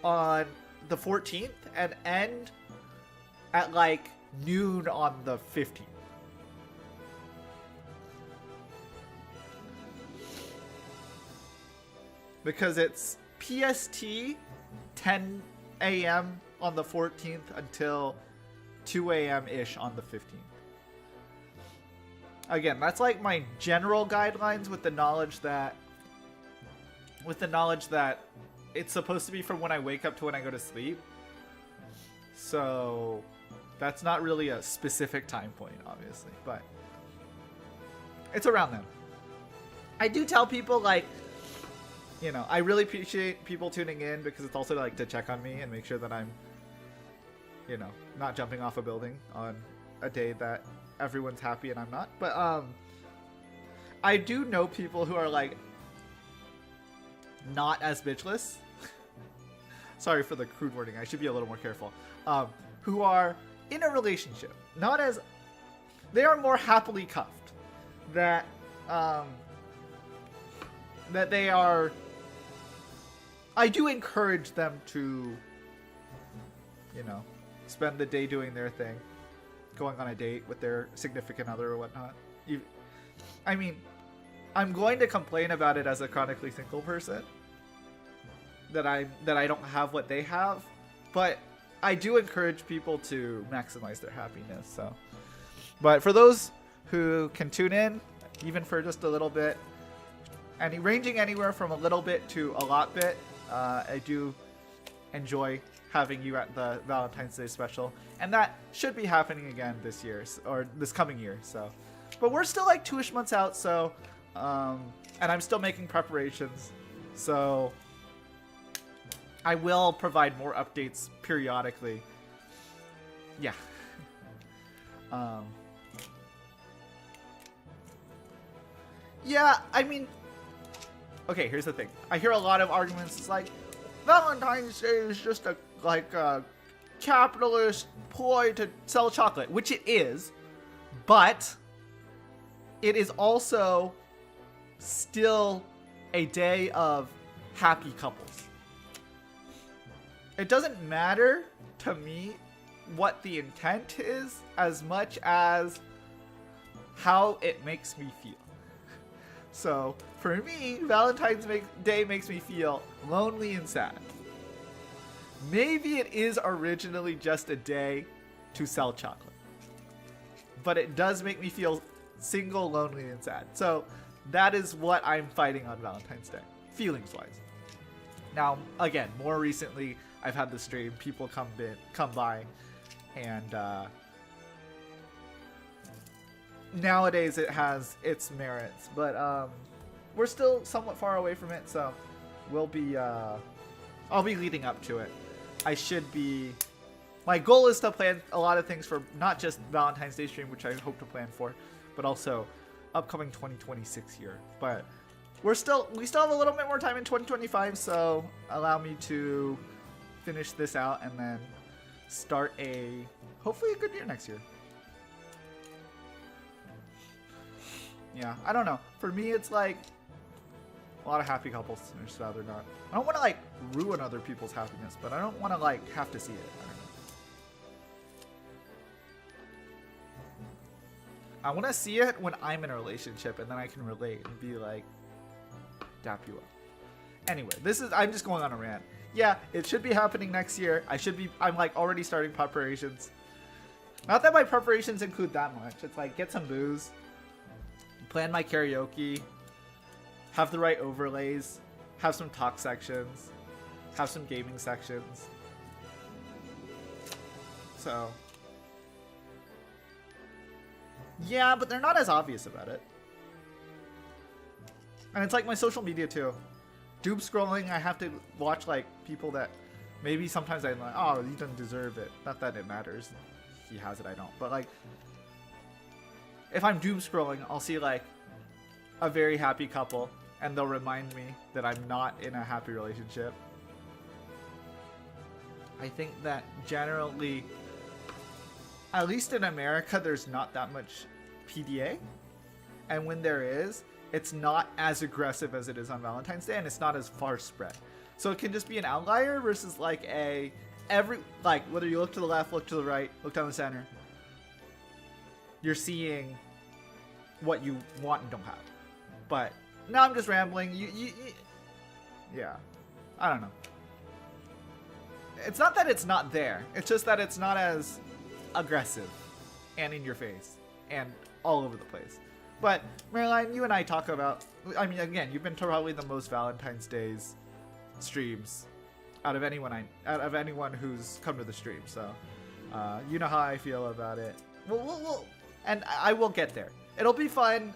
on the 14th and end at like noon on the 15th. Because it's PST 10 a.m. on the 14th until 2 a.m.-ish on the 15th. Again, that's like my general guidelines with the knowledge that it's supposed to be from when I wake up to when I go to sleep. So that's not really a specific time point, obviously, but it's around then. I do tell people, like, you know, I really appreciate people tuning in because it's also like to check on me and make sure that I'm, you know, not jumping off a building on a day that everyone's happy and I'm not. But I do know people who are like not as bitchless. Sorry for the crude wording. I should be a little more careful. Who are in a relationship, not as they are more happily cuffed. That that they are. I do encourage them to, you know, spend the day doing their thing, going on a date with their significant other or whatnot. I mean, I'm going to complain about it as a chronically single person, that I don't have what they have, but I do encourage people to maximize their happiness. So, but for those who can tune in, even for just a little bit, and ranging anywhere from a little bit to a lot bit, I do enjoy having you at the Valentine's Day special, and that should be happening again this year, or this coming year. So, but we're still like 2-ish months out, so and I'm still making preparations, so I will provide more updates periodically. Yeah. Yeah, I mean, okay, here's the thing. I hear a lot of arguments. It's like, Valentine's Day is just a capitalist ploy to sell chocolate, which it is, but it is also still a day of happy couples. It doesn't matter to me what the intent is as much as how it makes me feel. So, for me, Valentine's Day makes me feel lonely and sad. Maybe it is originally just a day to sell chocolate, but it does make me feel single, lonely, and sad. So, that is what I'm fighting on Valentine's Day, feelings-wise. Now, again, more recently, I've had the stream, people come by, and nowadays it has its merits, but we're still somewhat far away from it, so we'll be I'll be leading up to it. I should be, my goal is to plan a lot of things for not just Valentine's Day stream, which I hope to plan for, but also upcoming 2026 year. But we still have a little bit more time in 2025, so allow me to finish this out and then start hopefully a good year next year. Yeah, I don't know. For me, it's like a lot of happy couples. I'd just rather not. I don't want to like ruin other people's happiness, but I don't want to like have to see it. I don't know. I want to see it when I'm in a relationship, and then I can relate and be like, dap you up. Anyway, I'm just going on a rant. Yeah, it should be happening next year. I'm like already starting preparations. Not that my preparations include that much. It's like get some booze, plan my karaoke, have the right overlays, have some talk sections, have some gaming sections. So, Yeah, but they're not as obvious about it. And it's like my social media too. Doom scrolling, I have to watch like people that maybe sometimes I'm like, oh, he doesn't deserve it. Not that it matters. He has it, I don't. But like, if I'm doom scrolling, I'll see like a very happy couple and they'll remind me that I'm not in a happy relationship. I think that generally, at least in America, there's not that much PDA. And when there is, it's not as aggressive as it is on Valentine's Day, and it's not as far spread. So it can just be an outlier versus like like whether you look to the left, look to the right, look down the center, you're seeing what you want and don't have. But now I'm just rambling. Yeah, I don't know. It's not that it's not there. It's just that it's not as aggressive and in your face and all over the place. But Marilyn, you and I talk about, I mean, again, you've been to probably the most Valentine's Days streams out of anyone who's come to the stream. So you know how I feel about it. And I will get there. It'll be fun.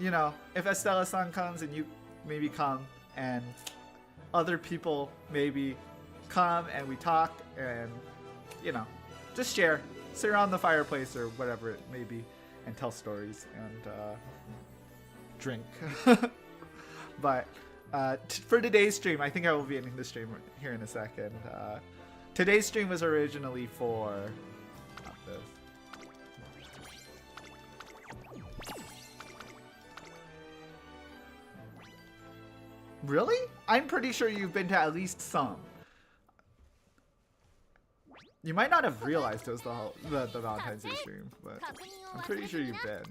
You know, if Estella-san comes and you maybe come and other people maybe come and we talk and, you know, just share. Sit around the fireplace or whatever it may be and tell stories and drink. But for today's stream, I think I will be ending the stream here in a second. Today's stream was originally for this. Really? I'm pretty sure you've been to at least some. You might not have realized it was the Valentine's Day stream, but I'm pretty sure you've been.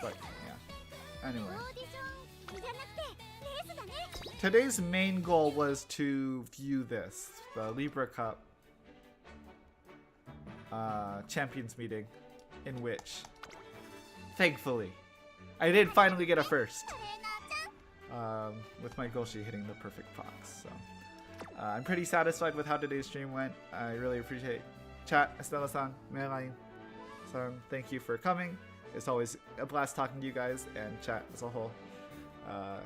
But yeah. Anyway. Today's main goal was to view this, the Libra Cup Champions meeting, in which, thankfully, I did finally get a first. With my Goshi hitting the perfect box. So I'm pretty satisfied with how today's stream went. I really appreciate chat, Estella-san, Melaine-san, thank you for coming. It's always a blast talking to you guys and chat as a whole.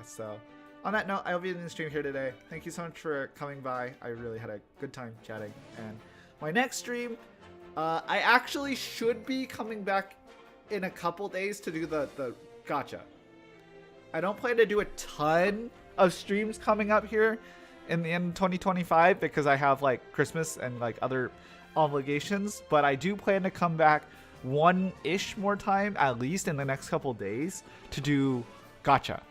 So on that note, I will be in the stream here today. Thank you so much for coming by. I really had a good time chatting. And my next stream, I actually should be coming back in a couple days to do the gacha. I don't plan to do a ton of streams coming up here in the end of 2025 because I have like Christmas and like other obligations. But I do plan to come back one-ish more time, at least in the next couple days, to do gacha.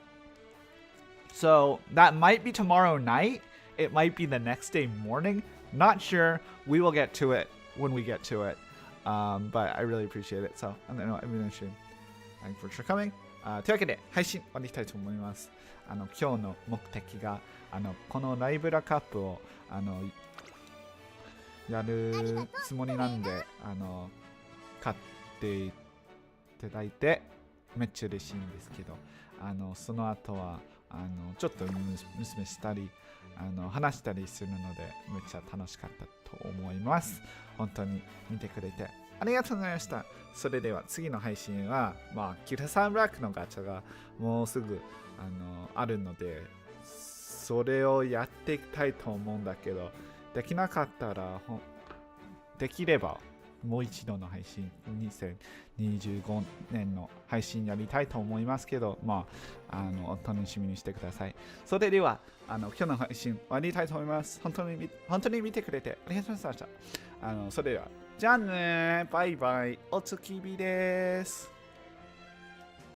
So that might be tomorrow night. It might be the next day morning. Not sure. We will get to it when we get to it. But I really appreciate it. So, I'm going to stream. Thank you for coming. というわけで配信終わりたいと思います。今日の目的がこのライブラカップをやるつもりなんで買っていただいてめっちゃ嬉しいんですけどその後はちょっと娘したり話したりするのでめっちゃ楽しかったと思います。本当に見てくれてありがとうございました。それでは次の配信はキルサンブラックのガチャがもうすぐあるのでそれをやっていきたいと思うんだけどできなかったらできればもう一度の配信2025年の配信やりたいと思いますけどお楽しみにしてください。それでは今日の配信終わりたいと思います。本当に見てくれてありがとうございました。それではじゃあねバイバイおつきびです。